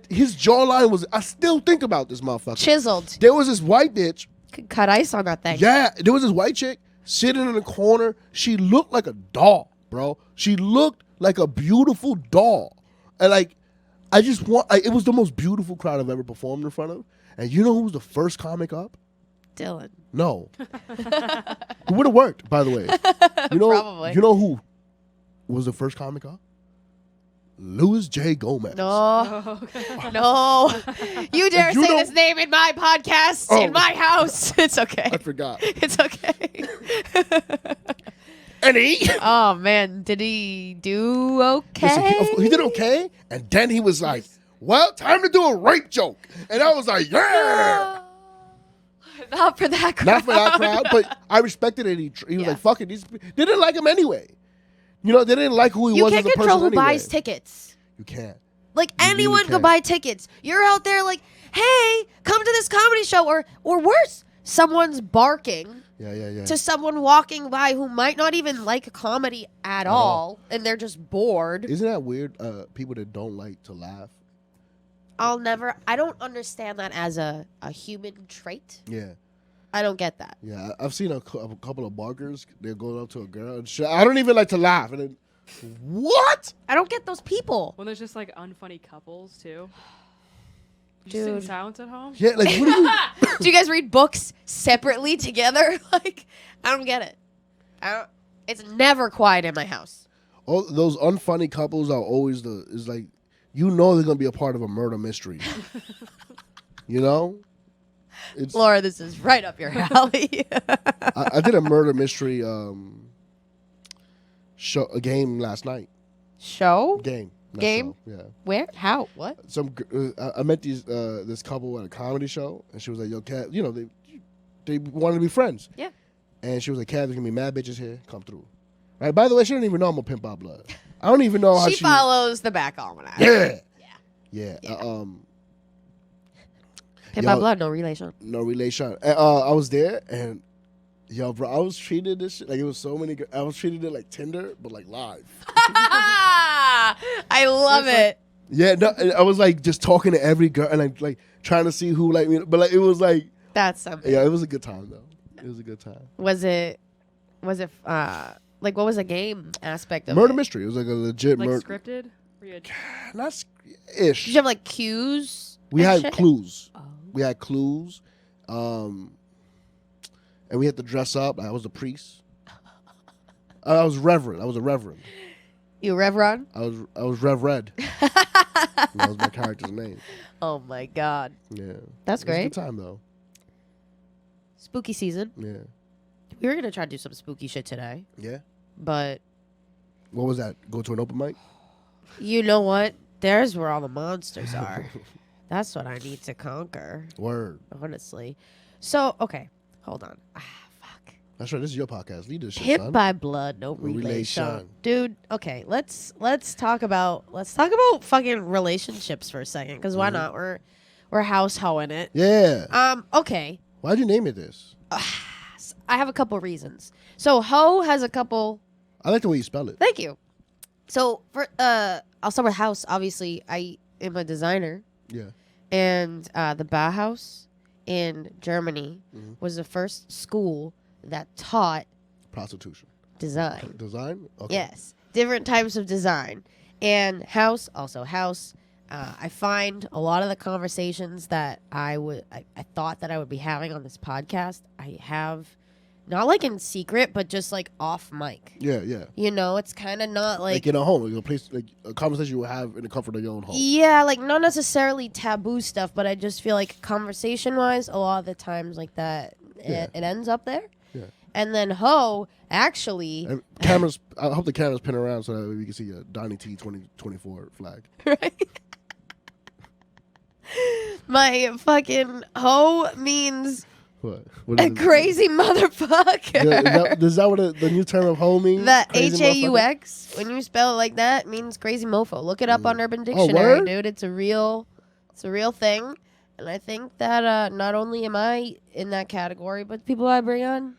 his jawline was. I still think about this motherfucker. Chiseled. There was this white bitch. Could cut ice on that thing. Yeah, there was this white chick sitting in the corner. She looked like a doll, bro. She looked like a beautiful doll, and like, I just want. It was the most beautiful crowd I've ever performed in front of. And you know who was the first comic up? Dylan. No. It would have worked, by the way. You know, Probably. You know who was the first comic up? Louis J. Gomez. No. Oh, okay. No. You dare And you say know- this name in my podcast, Oh. in my house. It's okay. I forgot. It's okay. And he, Oh, man. Did he do okay? listen, he did okay. And then he was like, well, time to do a rape joke. And I was like, yeah. Not for that crowd. Not for that crowd, but I respected it. He was Yeah. like, fuck it. They didn't like him anyway. You know, they didn't like who he You was can't as a person control who anyway. buys tickets. You can't. Like, You really anyone could can't. buy tickets. You're out there like, hey, come to this comedy show. Or worse, someone's barking Yeah. to someone walking by who might not even like comedy at all, and they're just bored. Isn't that weird? People that don't like to laugh. I don't understand that as a human trait. Yeah. I don't get that. Yeah, I've seen a couple of barkers. They're going up to a girl and shit. I don't even like to laugh. And then, what? I don't get those people. When there's just like unfunny couples too. You Dude. sit in silence at home. Yeah, like, what are you? Do you guys read books separately together? Like, I don't get it. It's never quiet in my house. All those unfunny couples are always is like, you know, they're gonna be a part of a murder mystery. You know, it's. Laura, this is right up your alley. I did a murder mystery show a game last night. Show? Game. not Game? show, Yeah. Where? How? What? I met this couple at a comedy show, and she was like, "Yo, Cat," you know, they wanted to be friends. Yeah. And she was like, "Cat, there's gonna be mad bitches here. Come through." Right. By the way, she didn't even know I'm a pimp out blood. I don't even know how She follows the back almanac. Yeah. Yeah. Yeah. Pimp Yo, by blood, no relation. No relation. I was there, and yo, bro, I was treated this shit like it was so many. I was treated it like Tinder, but like live. I love it. Yeah, no, I was like just talking to every girl and like trying to see who like me, but like it was like, That's something. yeah, it was a good time though. It was a good time. Was it like what was the game aspect of Murder it? mystery. It was like a legit Like murder. scripted. Where you had Not ish. Did you have like cues? We and had shit? clues. Oh. We had clues, and we had to dress up. I was a priest. I was reverend. I was a reverend. You Reverend? I was Rev Red. That was my character's name. Oh my god. Yeah, That's It was a great. good time though. Spooky season. Yeah, We were gonna try to do some spooky shit today, yeah. but What was that? Go to an open mic? you know what? There's where all the monsters are. That's what I need to conquer, Word. honestly. So, okay, hold on. Fuck. That's right. This is your podcast. Lead this shit, Hit son. by blood, no relation. relation. Dude, okay, let's talk about fucking relationships for a second, because why not? We're house hoeing it. Yeah. Okay. Why'd you name it this? I have a couple reasons. So Ho has a couple. I like the way you spell it. Thank you. So for I'll start with house. Obviously, I am a designer, Yeah. and the Bauhaus in Germany Mhm. was the first school that taught Prostitution. design. Design? Okay. Yes, different types of design, and house also house. I find a lot of the conversations that I thought that I would be having on this podcast, I have not like in secret, but just like off mic. Yeah, yeah. You know, it's kind of not Like in a home, like a place, like a conversation you will have in the comfort of your own home. Yeah, like not necessarily taboo stuff, but I just feel like conversation wise, a lot of the times like that, it ends up there. Yeah. And then Ho actually And cameras. I hope the cameras pin around so that we can see a Donnie T 2024 flag. right. My fucking Ho means What a is it? crazy motherfucker. Yeah, is that what the new term of hoe means? That Crazy HAUX, when you spell it like that, means crazy mofo. Look it up on Urban Oh, Dictionary, word? dude. It's a real thing. And I think that not only am I in that category, but people I bring on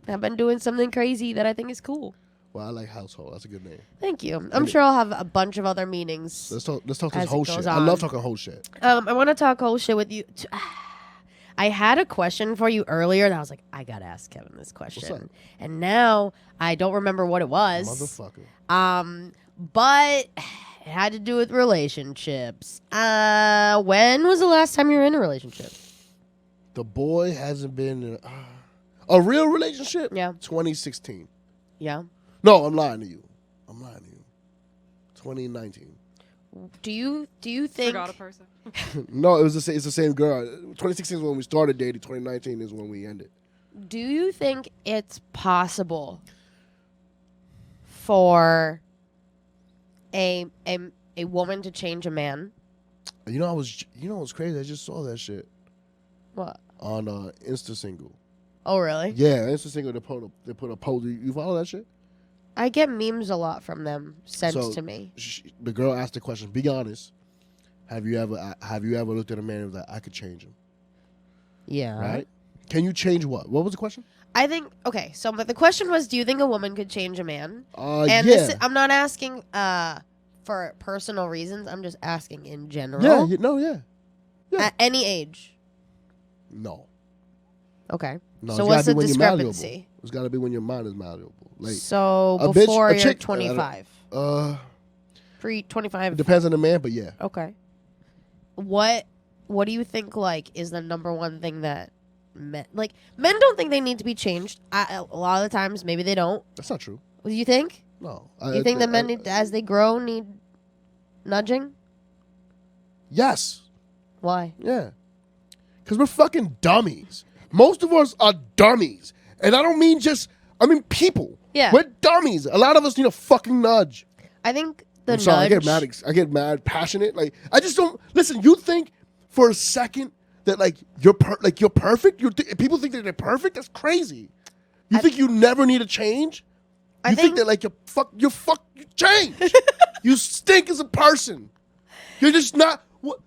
have been doing something crazy that I think is cool. Well, I like household. That's a good name. Thank you. I'm sure I'll have a bunch of other meanings. Let's talk this As it whole goes shit. I on. love talking whole shit. I want to talk whole shit with you. I had a question for you earlier that I was like, I gotta ask Kevin this question. What's up? And now I don't remember what it was. Motherfucker. But it had to do with relationships. When was the last time you were in a relationship? The boy hasn't been in a real relationship? Yeah. 2016. Yeah. No, I'm lying to you. 2019. Do you think? Forgot a person. No, it's the same girl. 2016 is when we started dating. 2019 is when we ended. Do you think it's possible for a woman to change a man? You know what's crazy? I just saw that shit What? on Insta single. Oh, really? Yeah, Insta single. They put a poll. You follow that shit? I get memes a lot from them sent to me. The girl asked the question. Be honest. Have you ever looked at a man and was like, I could change him? Yeah. Right? Can you change what? What was the question? I think okay. So, but the question was, do you think a woman could change a man? And Yeah. this, I'm not asking for personal reasons. I'm just asking in general. Yeah. At any age. No. Okay. No, So it's what's gotta the be when you're malleable. discrepancy? It's got to be when your mind is malleable. Like So a bitch- before a you're chick- 25, it 25. depends on the man, but yeah. Okay. What do you think like is the number one thing that men don't think they need to be changed? A lot of the times maybe they don't. That's not true. Do you think? No. You think that men need, as they grow, need nudging? Yes. Why? Yeah. Because we're fucking dummies. Most of us are dummies. And I don't mean people. Yeah. We're dummies. A lot of us need a fucking nudge. I think the I'm sorry, nudge. I get mad, passionate. Like I just don't listen. You think for a second that you're perfect? People think that they're perfect. That's crazy. You think you never need a change? You think that you change. You stink as a person. You're just not. What?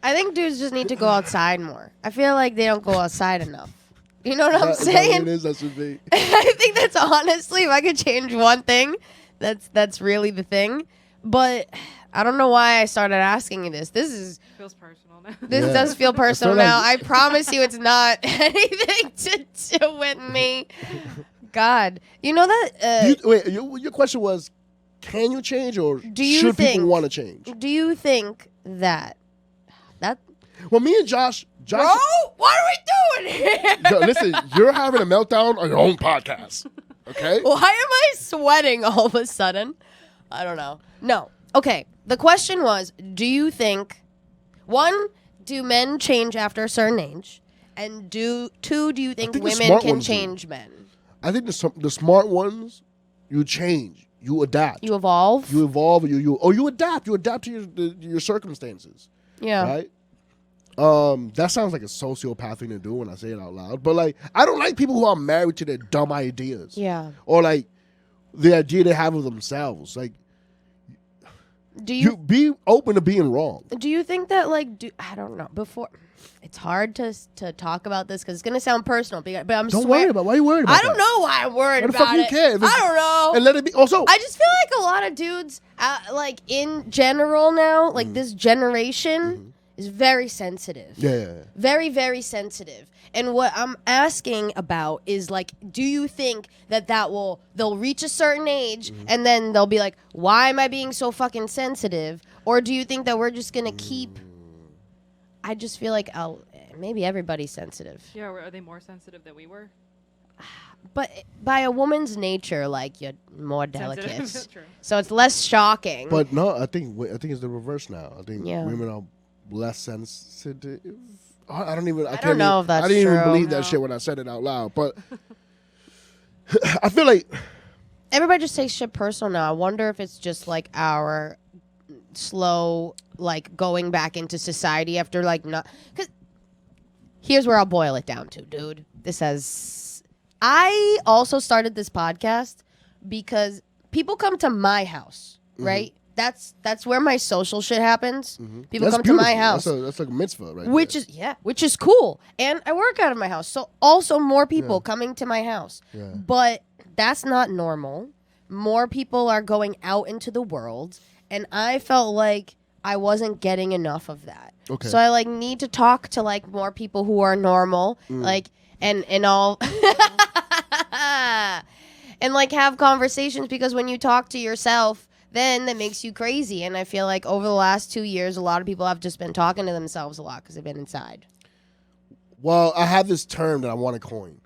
I think dudes just need to go outside more. I feel like they don't go outside enough. You know what I'm Is that saying? what it is? That should be. I think that's honestly, if I could change one thing, that's really the thing. But I don't know why I started asking you this. Feels personal now. This Yeah. does feel personal like- now. I promise you, it's not anything to do with me. God, you know that. Your question was, can you change or Do you should think- people want to change? Do you think that? Well, me and Josh, Bro, what are we doing here? listen, you're having a meltdown on your own podcast. Okay? Why am I sweating all of a sudden? I don't know. No. Okay. The question was, do you think, one, do men change after a certain age? And two, do you think think the women smart can ones do. change men? I think the smart ones, you change, you adapt, You evolve? you evolve, you adapt, to your circumstances, Yeah. right? That sounds like a sociopath thing to do when I say it out loud, but I don't like people who are married to their dumb ideas, Yeah. or the idea they have of themselves. Do You you be open to being wrong. do you think that I don't know, before it's hard to talk about this because it's gonna sound personal, but I'm Don't worry about. Why are you worried about? I don't know why I'm worried Why the about fuck you it. care? If I it's- don't know. And let it be. Also, I just feel like a lot of dudes, in general now, this generation, is very sensitive. Yeah. Very, very sensitive. And what I'm asking about is, like, do you think that they'll reach a certain age and then they'll be like, why am I being so fucking sensitive? Or do you think that we're just going to keep... I just feel like maybe everybody's sensitive. Yeah, are they more sensitive than we were? But by a woman's nature, like, you're more delicate. Sensitive. True. So it's less shocking. But no, I think it's the reverse now. I think Yeah. women are less sensitive. I don't know if that's I didn't even true. believe No. that shit when I said it out loud. But I feel like Everybody just takes shit personal now. I wonder if it's just, like, our slow, like, going back into society after, like, not... Because here's where I'll boil it down to, dude. I also started this podcast because people come to my house, right? That's where my social shit happens. People that's come to my beautiful. house. That's like a mitzvah, right? Which is cool. And I work out of my house. So also more people coming to my house. Yeah. But that's not normal. More people are going out into the world, and I felt like I wasn't getting enough of that. Okay. So I like need to talk to like more people who are normal, like and all and like have conversations, because when you talk to yourself, then that makes you crazy. And I feel like over the last 2 years, a lot of people have just been talking to themselves a lot because they've been inside. Well, I have this term that I want to coin,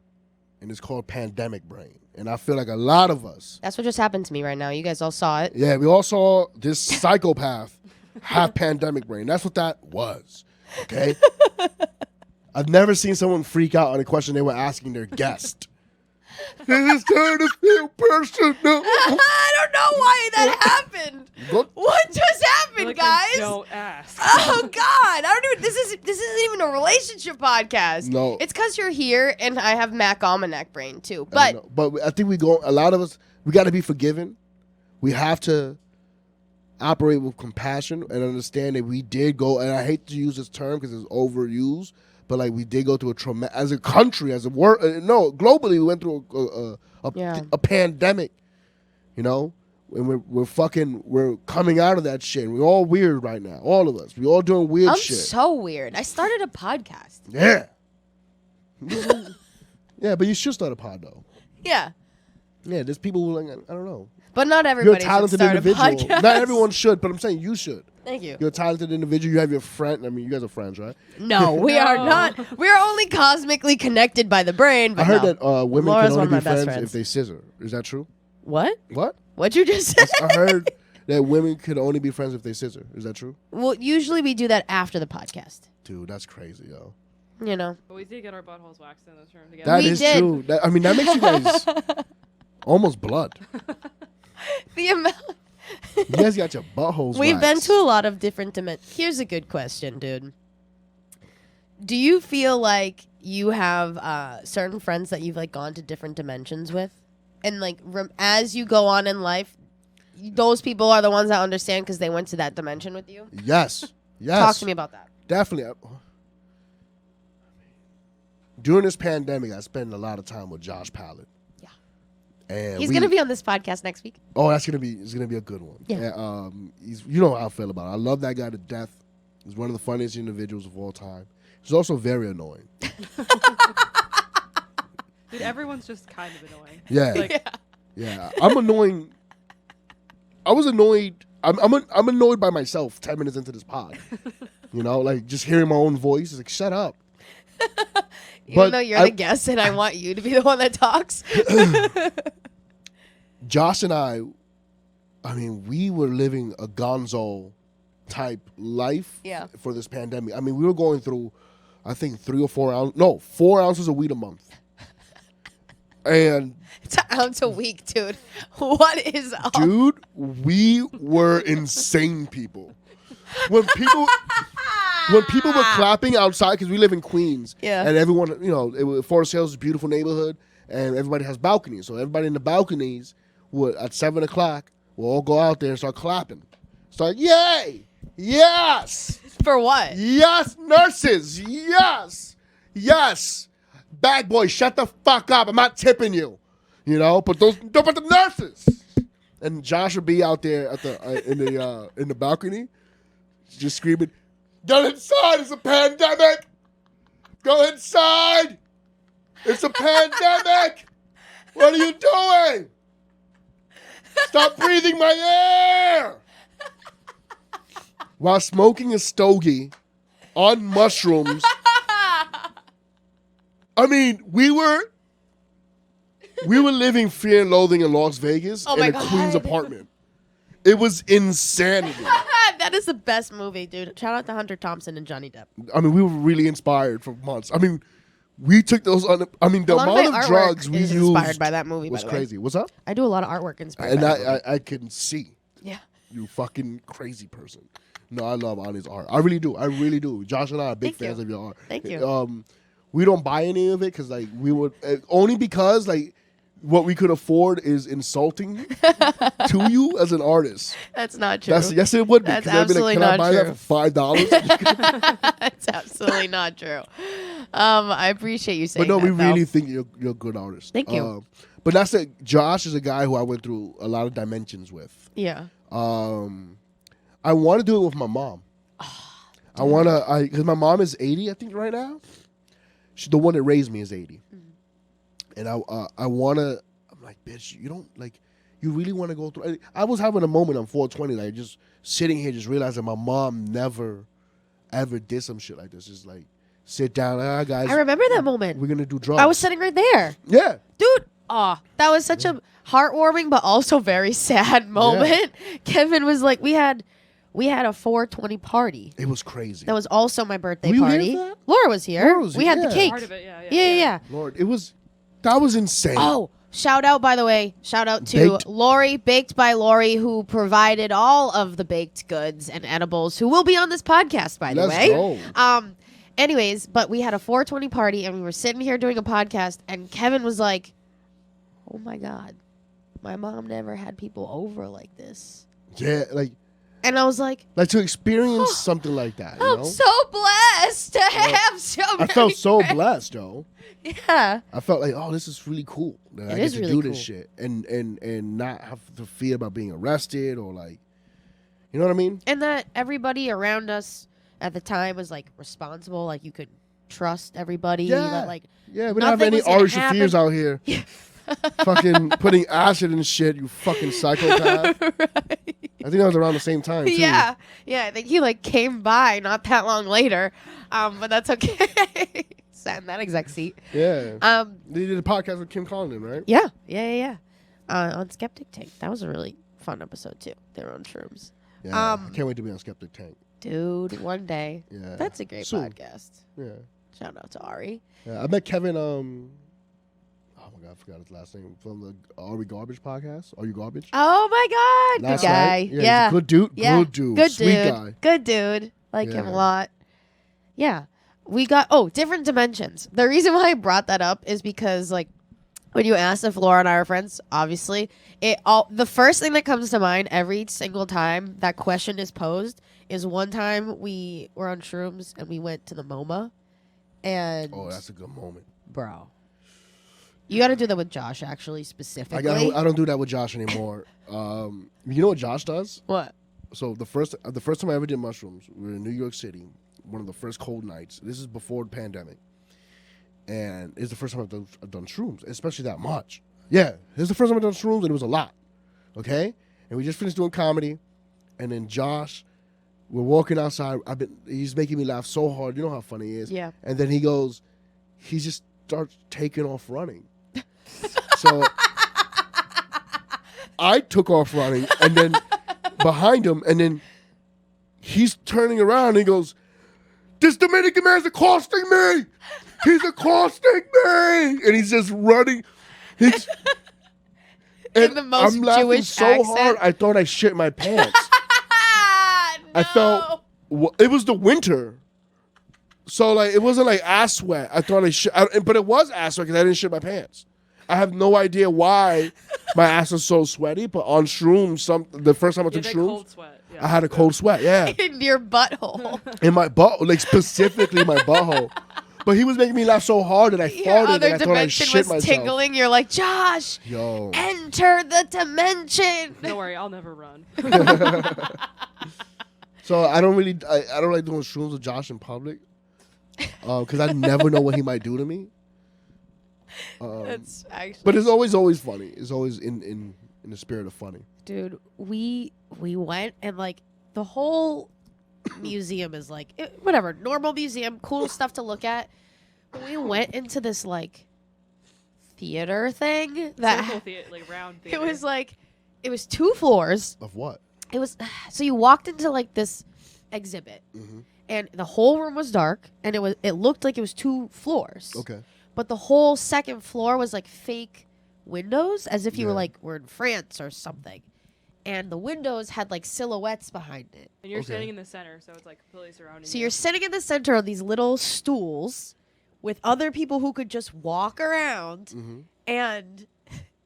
and it's called pandemic brain. And I feel like a lot of us, That's what just happened to me right now. You guys all saw it. yeah, we all saw this psychopath have pandemic brain. That's what that was, okay? I've never seen someone freak out on a question they were asking their guest. This is turn to feel personal. I don't know why that happened. What just happened, Like, guys? don't ask. Oh God! I don't even. This isn't even a relationship podcast. No. It's because you're here, and I have Mac Almanac brain too. I But know. But I think a lot of us, we got to be forgiven. We have to operate with compassion and understand that we did go, and I hate to use this term because it's overused, but like we did go through a trauma as a country, as a world. No, globally we went through a pandemic, you know, and we're coming out of that shit. We're all weird right now, all of us. We all doing weird I'm shit. so weird. I started a podcast. Yeah. Yeah, but you should start a pod though. Yeah, Yeah, there's people who like, I don't know. but not You're a everybody should talented start a individual. podcast. Not everyone should, but I'm saying you should. Thank you. You're a talented individual. You have your friend. I mean, you guys are friends, right? No, we are No. not. We are only cosmically connected by the brain. But I heard no. that women Laura's can one only of be my best friends friends. if they scissor. Is that true? What? What? What'd you just say? I heard that women could only be friends if they scissor. Is that true? Well, usually we do that after the podcast. Dude, that's crazy, yo. You know. But we did get our buttholes waxed in this room together. That We is did. true. That makes you guys almost blood. The amount. You guys got your buttholes We've been waxed. to a lot of different dimensions. Here's a good question, dude. Do you feel like you have certain friends that you've like gone to different dimensions with, and like as you go on in life, those people are the ones that understand because they went to that dimension with you? Yes. Yes. Talk to me about that. Definitely. During this pandemic, I spent a lot of time with Josh Pallet. Yeah. And He's gonna be on this podcast next week. Oh, it's gonna be a good one. Yeah. And, you know how I feel about it. I love that guy to death. He's one of the funniest individuals of all time. He's also very annoying. Dude, everyone's just kind of annoying. Yeah. Like, Yeah. I'm annoying. I was annoyed. I'm annoyed by myself 10 minutes into this pod. You know, like just hearing my own voice is like, shut up. Even But though you're the guest and I want you to be the one that talks. Josh and I mean, we were living a gonzo type life for this pandemic. I mean, we were going through, I think 4 ounces of weed a month. And It's an ounce a week, dude. What is up? dude, we were insane people. When people were clapping outside, because we live in Queens, and everyone, you know, Forest Hills is a beautiful neighborhood, and everybody has balconies. So everybody in the balconies would, at 7 o'clock, will all go out there and start clapping. Start, yay! Yes! For what? Yes, nurses! Yes! Yes! Bad boy, shut the fuck up. I'm not tipping you. You know, but the nurses. And Josh would be out there at the in the balcony, just screaming, Get inside. It's a pandemic. Go inside. It's a pandemic. What are you doing? Stop breathing my air. While smoking a stogie on mushrooms. I mean, we were living fear and loathing in Las Vegas in a Queens apartment. It was insanity. That is the best movie, dude. Shout out to Hunter Thompson and Johnny Depp. I mean, we were really inspired for months. I mean, we took those on. I mean, the amount of drugs we used inspired by that movie was crazy. What's up? I do a lot of artwork inspired And by that movie. I can see. Yeah. You fucking crazy person. No, I love Ani's art. I really do. I really do. Josh and I are big fans of your art. Thank you. We don't buy any of it because like we would only because like what we could afford is insulting to you as an artist. That's not true. Yes, it would be. That's 'Cause I'd be like, absolutely can I not buy true. that for $5? That's absolutely not true. I appreciate you saying But no, that, we though. really think you're a good artist. Thank you. But that's it. Josh is a guy who I went through a lot of dimensions with. Yeah. I want to do it with my mom. I want to, because my mom is 80, I think, right now. She's the one that raised me is 80. And I want to, I'm like, bitch, you don't, like, you really want to go through. I was having a moment on 420, like, just sitting here, just realizing my mom never, ever did some shit like this. Just, like, sit down, guys. I remember that moment. We're going to do drugs. I was sitting right there. Yeah. Dude, that was such a heartwarming but also very sad moment. Kevin was like, we had a 420 party. It was crazy. That was also my birthday Were you party. here for that? Laura was here. Laura was we here, had the yeah. cake. Part of it, Yeah. Lord, that was insane. Oh, shout out, by the way. Shout out to Baked. Lori, Baked by Lori, who provided all of the baked goods and edibles, who will be on this podcast, by the Let's way. go. Anyways, but we had a 420 party, and we were sitting here doing a podcast, and Kevin was like, oh, my God. My mom never had people over like this. Yeah, like And I was like, to experience something like that. You I'm know? so blessed to have so I many felt so friends. blessed, though. Yeah. I felt like, oh, this is really cool that I It get is to really do cool. this shit and not have to fear about being arrested or like, you know what I mean? And that everybody around us at the time was like responsible, like you could trust everybody. Yeah. That, like, Yeah, we don't have nothing any was gonna Ari Shafirs happen. out here. Fucking putting acid and shit, you fucking psychopath. Right. I think that was around the same time, too. Yeah. I think he like came by not that long later, but that's okay. Sat in that exact seat. Yeah. They did a podcast with Kim Condon, right? Yeah. On Skeptic Tank, that was a really fun episode too. They were on shrooms. Yeah. I can't wait to be on Skeptic Tank. Dude, one day. Yeah. That's a great Soon. podcast. Yeah. Shout out to Ari. Yeah. I met Kevin, oh my God, I forgot his last name. From the Are We Garbage podcast? Are You Garbage? Oh my God, Last good guy. night? Yeah. He's a good dude. Yeah. Good dude. Good Sweet dude. guy. Good dude. Like him a Yeah. lot. Yeah. We got different dimensions. The reason why I brought that up is because like when you asked if Laura and I are friends, obviously, the first thing that comes to mind every single time that question is posed is one time we were on shrooms and we went to the MoMA, and Oh, that's a good moment. bro, you got to do that with Josh actually specifically. I don't do that with Josh anymore. You know what Josh does? What? So the first time I ever did mushrooms, we were in New York City, one of the first cold nights. This is before the pandemic. And it's the first time I've done shrooms, especially that much. Yeah, this is the first time I've done shrooms, and it was a lot. Okay? And we just finished doing comedy, and then Josh, we're walking outside. He's making me laugh so hard. You know how funny he is. Yeah. And then he just starts taking off running. So I took off running, and then behind him, and then he's turning around, and he goes, "This Dominican man's accosting me! He's accosting me!" And he's just running. He's In the most I'm laughing Jewish so accent. hard, I thought I shit my pants. No. I felt it was the winter, so like it wasn't like ass sweat. I thought but it was ass sweat because I didn't shit my pants. I have no idea why my ass was so sweaty, but on shrooms, the first time I Yeah, took that shrooms, cold sweat. Yeah. I had a cold sweat. Yeah, in your butthole. in my butt, like specifically my butthole. But he was making me laugh so hard that I Your farted other and I thought I dimension shit was myself. tingling. You're like, Josh, Yo, enter the dimension. Don't worry, I'll never run. So I don't like doing shrooms with Josh in public, because I never know what he might do to me. That's actually. But it's always funny. It's always in the spirit of funny. Dude, we went and like the whole museum is like whatever, normal museum, cool stuff to look at. But we went into this like theater thing that Circle theater, like round theater. it was 2 floors. Of what? It was so you walked into like this exhibit, and the whole room was dark, and it looked like it was 2 floors. Okay. But the whole second floor was like fake windows, as if you were in France or something. And the windows had like silhouettes behind it. And you're standing in the center, so it's like completely surrounding So you. you're sitting in the center of these little stools with other people who could just walk around, and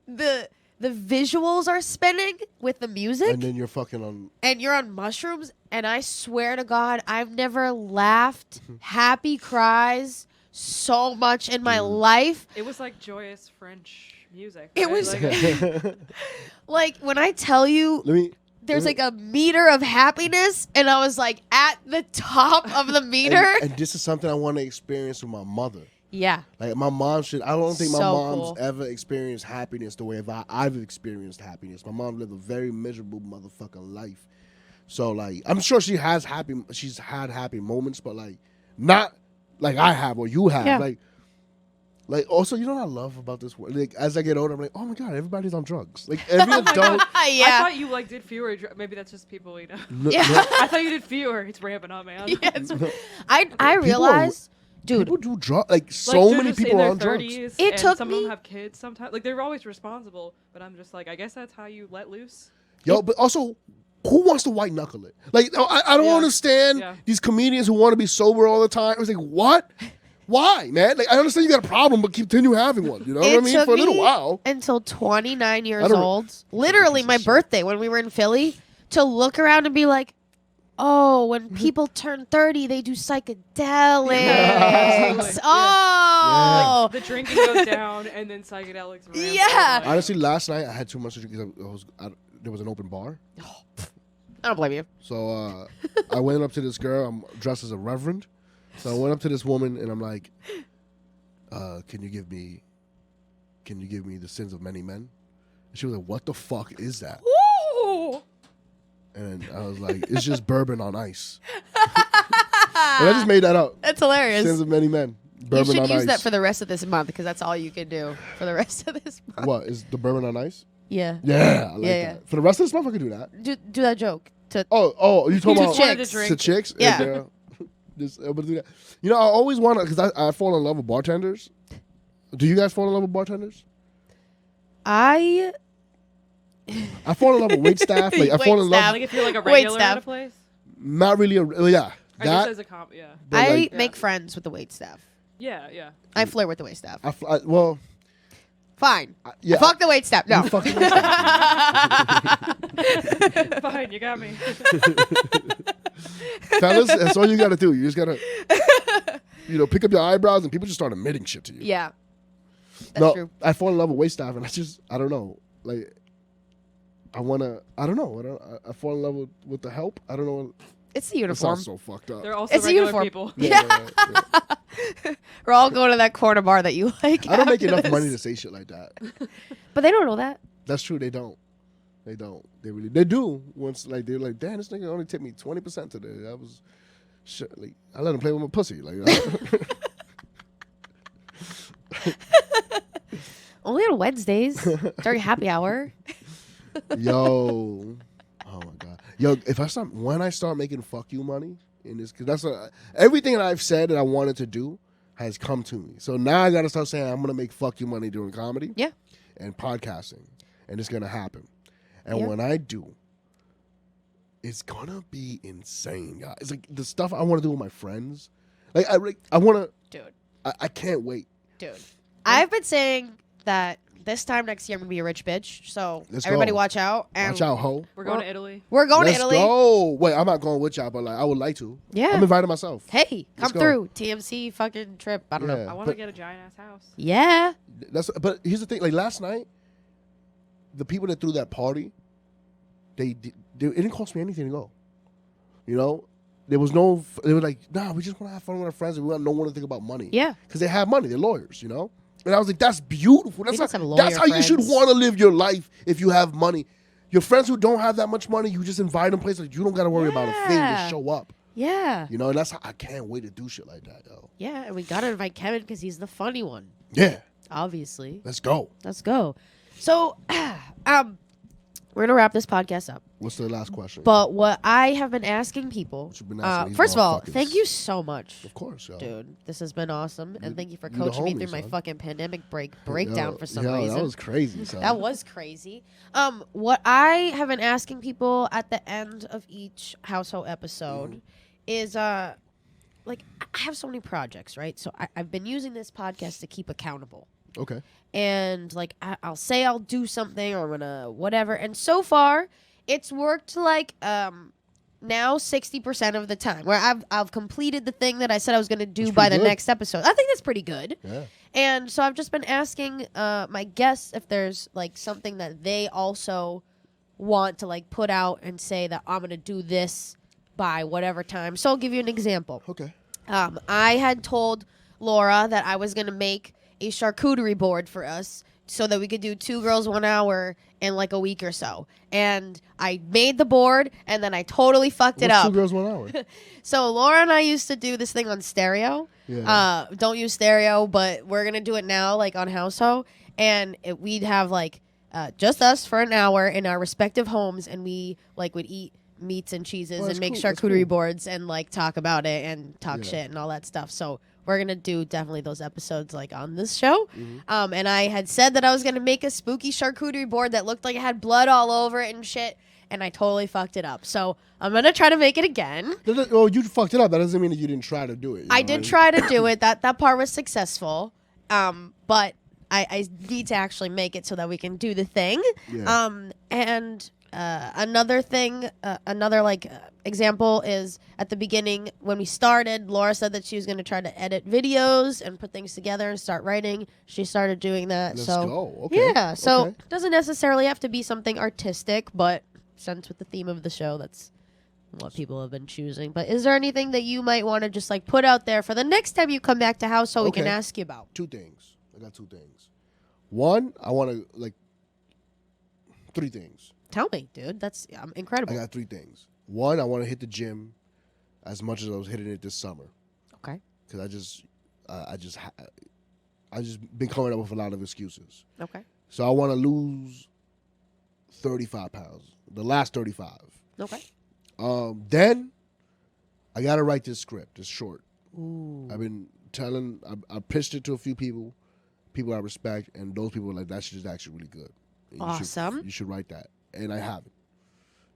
the visuals are spinning with the music, And then you're fucking on. and you're on mushrooms. And I swear to God, I've never laughed, happy cries so much in my life. It was like joyous French music. It right? was like, like when I tell you there's like a meter of happiness, and I was like at the top of the meter. And this is something I want to experience with my mother. Yeah. Like my mom should. I don't think my So mom's cool. ever experienced happiness the way I've experienced happiness. My mom lived a very miserable motherfucking life. So like, I'm sure she's had happy moments, but like not like I have or you have. Yeah. Like also, you know what I love about this world? Like as I get older, I'm like, oh my God, everybody's on drugs. Like every adult. I Yeah. thought you like did fewer. Maybe that's just people we know. Yeah. I thought you did fewer. It's ramping up, man. Yeah, I realized, dude, People do drugs. Like Like, so they're many just people in are their on drugs. 30s, It and took some me- of them have kids sometimes. Like they're always responsible, but I'm just like, I guess that's how you let loose. Yo, but also, who wants to white knuckle it? Like, I don't Yeah. understand Yeah. these comedians who want to be sober all the time. I was like, what? Why, man? Like, I understand you got a problem, but continue having one. You know what I It mean? took For a little me while. until 29 years I don't- old, literally my birthday when we were in Philly, to look around and be like, oh, when people turn 30, they do psychedelics. absolutely. Oh. The drinking goes down, and then psychedelics. ramp Yeah. up. Honestly, last night I had too much to drink because there was an open bar. I don't blame you. So I went up to this girl. I'm dressed as a reverend. So I went up to this woman and I'm like, can you give me the sins of many men? And she was like, what the fuck is that? Woo! And I was like, it's just bourbon on ice. And I just made that up. That's hilarious. Sins of many men. You Bourbon should on use ice. that for the rest of this month, because that's all you can do for the rest of this month. What is the bourbon on ice? Yeah. Yeah, I like Yeah, that. For the rest of this month, I can do that. Do that joke. Oh, you talking You about just wanted to chicks. drink. to chicks? Yeah. girl. Just able to do that. You know, I always want to, because I fall in love with bartenders. Do you guys fall in love with bartenders? I fall in love with wait staff. Like I fall in Waitstaff. love. Like if you're like a Wait, regular staff. at a place. Not really. Yeah, I that. guess as a comp, yeah. but, I like, make friends with the wait staff. Yeah. I flirt with the wait staff. well, Fine. yeah. Fuck the wait staff. No. You fucking wait staff. Fine, you got me. Fellas, that's all you got to do. You just got to, pick up your eyebrows and people just start admitting shit to you. Yeah. That's No, true. I fall in love with wait staff, and I don't know. Like, I don't know. I fall in love with the help. I don't know. It's the It uniform. sounds so fucked up. They're also It's a regular uniform. people. Yeah. We're all going to that corner bar that you like. I don't make after enough this. money to say shit like that. But they don't know that. That's true. They don't. They do. Once they're like, damn, this nigga only tipped me 20% today. I was, shit, like, I let him play with my pussy. Like, Only on Wednesdays during happy hour. yo, oh my god, yo, when I start making fuck you money in this, because that's everything that I've said that I wanted to do has come to me. So now I got to start saying I'm gonna make fuck you money doing comedy, Yeah. and podcasting, and it's gonna happen. And Yeah. when I do, it's gonna be insane, guys. It's like the stuff I want to do with my friends. Like I want to. Dude. I can't wait. Dude. I've been saying that this time next year I'm going to be a rich bitch. So Let's everybody go. watch out. And Watch out, ho. We're going to Italy. We're going Let's to Italy. go. Wait, I'm not going with y'all, but I would like to. Yeah. I'm inviting myself. Hey, Let's come go. through. TMC fucking trip. I don't know. Yeah. I want to but- get a giant ass house. Yeah. But here's the thing. Like last night, the people that threw that party, it didn't cost me anything to go. You know, there was no. They were like, nah, we just want to have fun with our friends, and we want no one to think about money. Yeah. Because they have money. They're lawyers. You know. And I was like, that's beautiful. We just have lawyer That's how you should friends. want to live your life if you have money. Your friends who don't have that much money, you just invite them places. Like, you don't got to worry about a thing. Just show up. Yeah. You know, and that's how I can't wait to do shit like that, yo. Yeah, and we got to invite Kevin because he's the funny one. Yeah. Obviously. Let's go. Let's go. So, we're going to wrap this podcast up. What's the last question? But what I have been asking people, What you been asking these first of all, motherfuckers? thank you so much. Of course, yo. Dude, this has been awesome. And thank you for you the coaching me homie, through my son. fucking pandemic breakdown for some reason. That was crazy, son. That was crazy. What I have been asking people at the end of each Haus Haux episode is, like, I have so many projects, right? So I've been using this podcast to keep accountable. Okay. And, like, I'll say I'll do something or I'm gonna whatever. And so far, it's worked, like, now 60% of the time, where I've completed the thing that I said I was gonna do That's by the pretty good. next episode. I think that's pretty good. Yeah. And so I've just been asking my guests if there's like something that they also want to like put out and say that I'm gonna do this by whatever time. So I'll give you an example. Okay. I had told Laura that I was gonna make a charcuterie board for us so that we could do 2 girls 1 hour in like a week or so. And I made the board and then I totally fucked it What's up. 2 girls 1 hour. So Laura and I used to do this thing on stereo. Yeah. Don't use stereo, but we're gonna do it now, like on Haus Haux, and we'd have like just us for an hour in our respective homes, and we like would eat meats and cheeses that's and make cool, that's charcuterie cool. boards and like talk about it and talk Yeah. shit and all that stuff. So we're gonna do definitely those episodes like on this show. Mm-hmm. And I had said that I was gonna make a spooky charcuterie board that looked like it had blood all over it and shit. And I totally fucked it up. So I'm going to try to make it again. Oh, you fucked it up. That doesn't mean that you didn't try to do it. I did try to do it. That part was successful. But I need to actually make it so that we can do the thing. Yeah. And another thing, another example is at the beginning when we started, Laura said that she was going to try to edit videos and put things together and start writing. She started doing that. Let's so go. Okay. yeah, so Okay. it doesn't necessarily have to be something artistic, but since with the theme of the show, that's what people have been choosing. But is there anything that you might want to just like put out there for the next time you come back to Haus so we can Okay. ask you about? 2 things. I got 2 things. One, I want to 3 things. Tell me, dude. That's incredible. I got 3 things. One, I want to hit the gym as much as I was hitting it this summer. Okay. Because I just been coming up with a lot of excuses. Okay. So I want to lose 35 pounds. The last 35. Okay. Then I got to write this script. It's short. Ooh. I've been telling, I pitched it to a few people I respect, and those people were like, that shit is actually really good. And Awesome. You should write that. And I have it.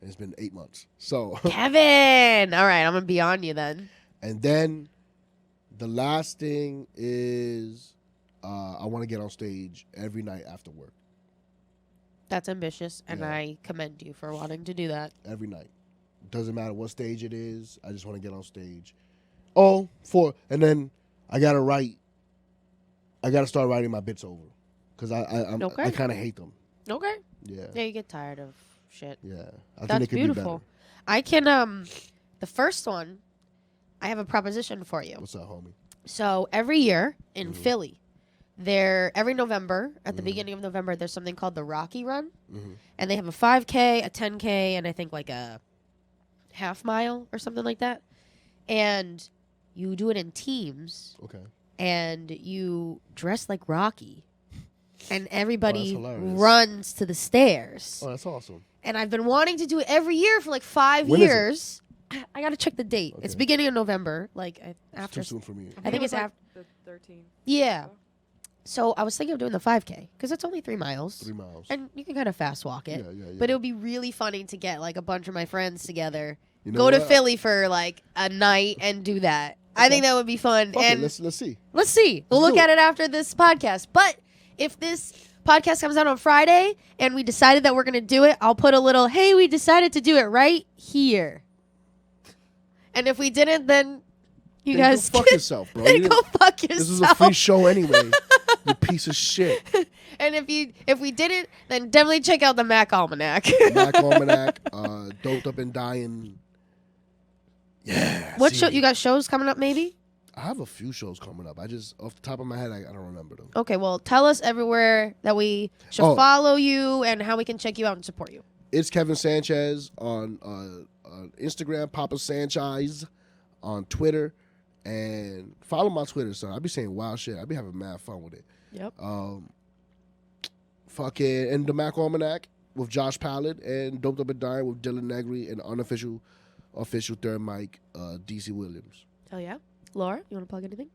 And it's been 8 months. So, Kevin. All right, I'm gonna be on you then. and then the last thing is I want to get on stage every night after work. That's ambitious, and Yeah. I commend you for wanting to do that. Every night. Doesn't matter what stage it is. I just want to get on stage. And then I got to start writing my bits over. Because Okay. I kind of hate them. Okay. Yeah. Yeah, you get tired of shit. Yeah. I think That's it could beautiful. be I can the first one, I have a proposition for you. better. What's up, homie? So every year in Mhm. Philly, every November, at the beginning of November, there's something called the Rocky Run. Mhm. And they have a 5K, a 10K, and I think like a half mile or something like that. And you do it in teams, Okay. and you dress like Rocky. And everybody hilarious. runs to the stairs. Oh, that's awesome. And I've been wanting to do it every year for like 5 When is it? years. I got to check the date. It's Okay. beginning of November, like It's after. too soon for me. I think it it's was, like, after. the 13th. Yeah. So I was thinking of doing the 5K because it's only 3 miles, 3 miles. and you can kind of fast walk it. Yeah. But it would be really funny to get like a bunch of my friends together, You know go to what? Philly for like a night, and do that. I think that would be fun. Fuck it, And let's see. let's see. We'll look do at it. it after this podcast. But if this podcast comes out on Friday and we decided that we're going to do it, I'll put a little, hey, we decided to do it right here. And if we didn't, then you Then guys go fuck yourself, bro. then You go didn't- fuck yourself. This is a free show anyway. You piece of shit. And if we didn't, then definitely check out the Mac Almanac. Mac Almanac, Doped Up and Dying Yeah. What see, show? You got shows coming up, maybe? I have a few shows coming up. I just, off the top of my head, I don't remember them. Okay, well, tell us everywhere that we should follow you and how we can check you out and support you. It's Kevin Sanchez on Instagram, Papa Sanchez on Twitter, and follow my Twitter, son. I be saying wild shit. I be having mad fun with it. Yep. Fucking and the Mac Almanac with Josh Pallett and Doped Up and Dying with Dylan Negri and official third mic DC Williams. Hell yeah. Laura, you want to plug anything?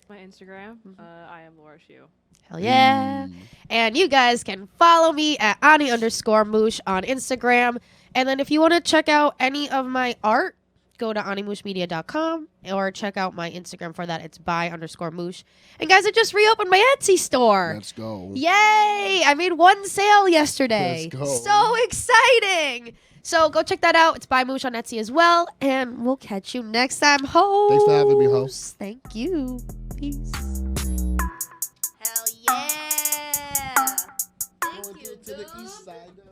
My Instagram, I am Laura Shu. Hell yeah. And you guys can follow me at Ani_Moush on Instagram. And then if you want to check out any of my art, go to animoushmedia.com or check out my Instagram for that. It's by_Moush. And guys, I just reopened my Etsy store. Let's go. Yay! I made one sale yesterday. Let's go. So exciting. So go check that out. It's by Moosh on Etsy as well. And we'll catch you next time, hoes. Thanks for having me, hoes. Thank you. Peace. Hell yeah. Thank you, dude.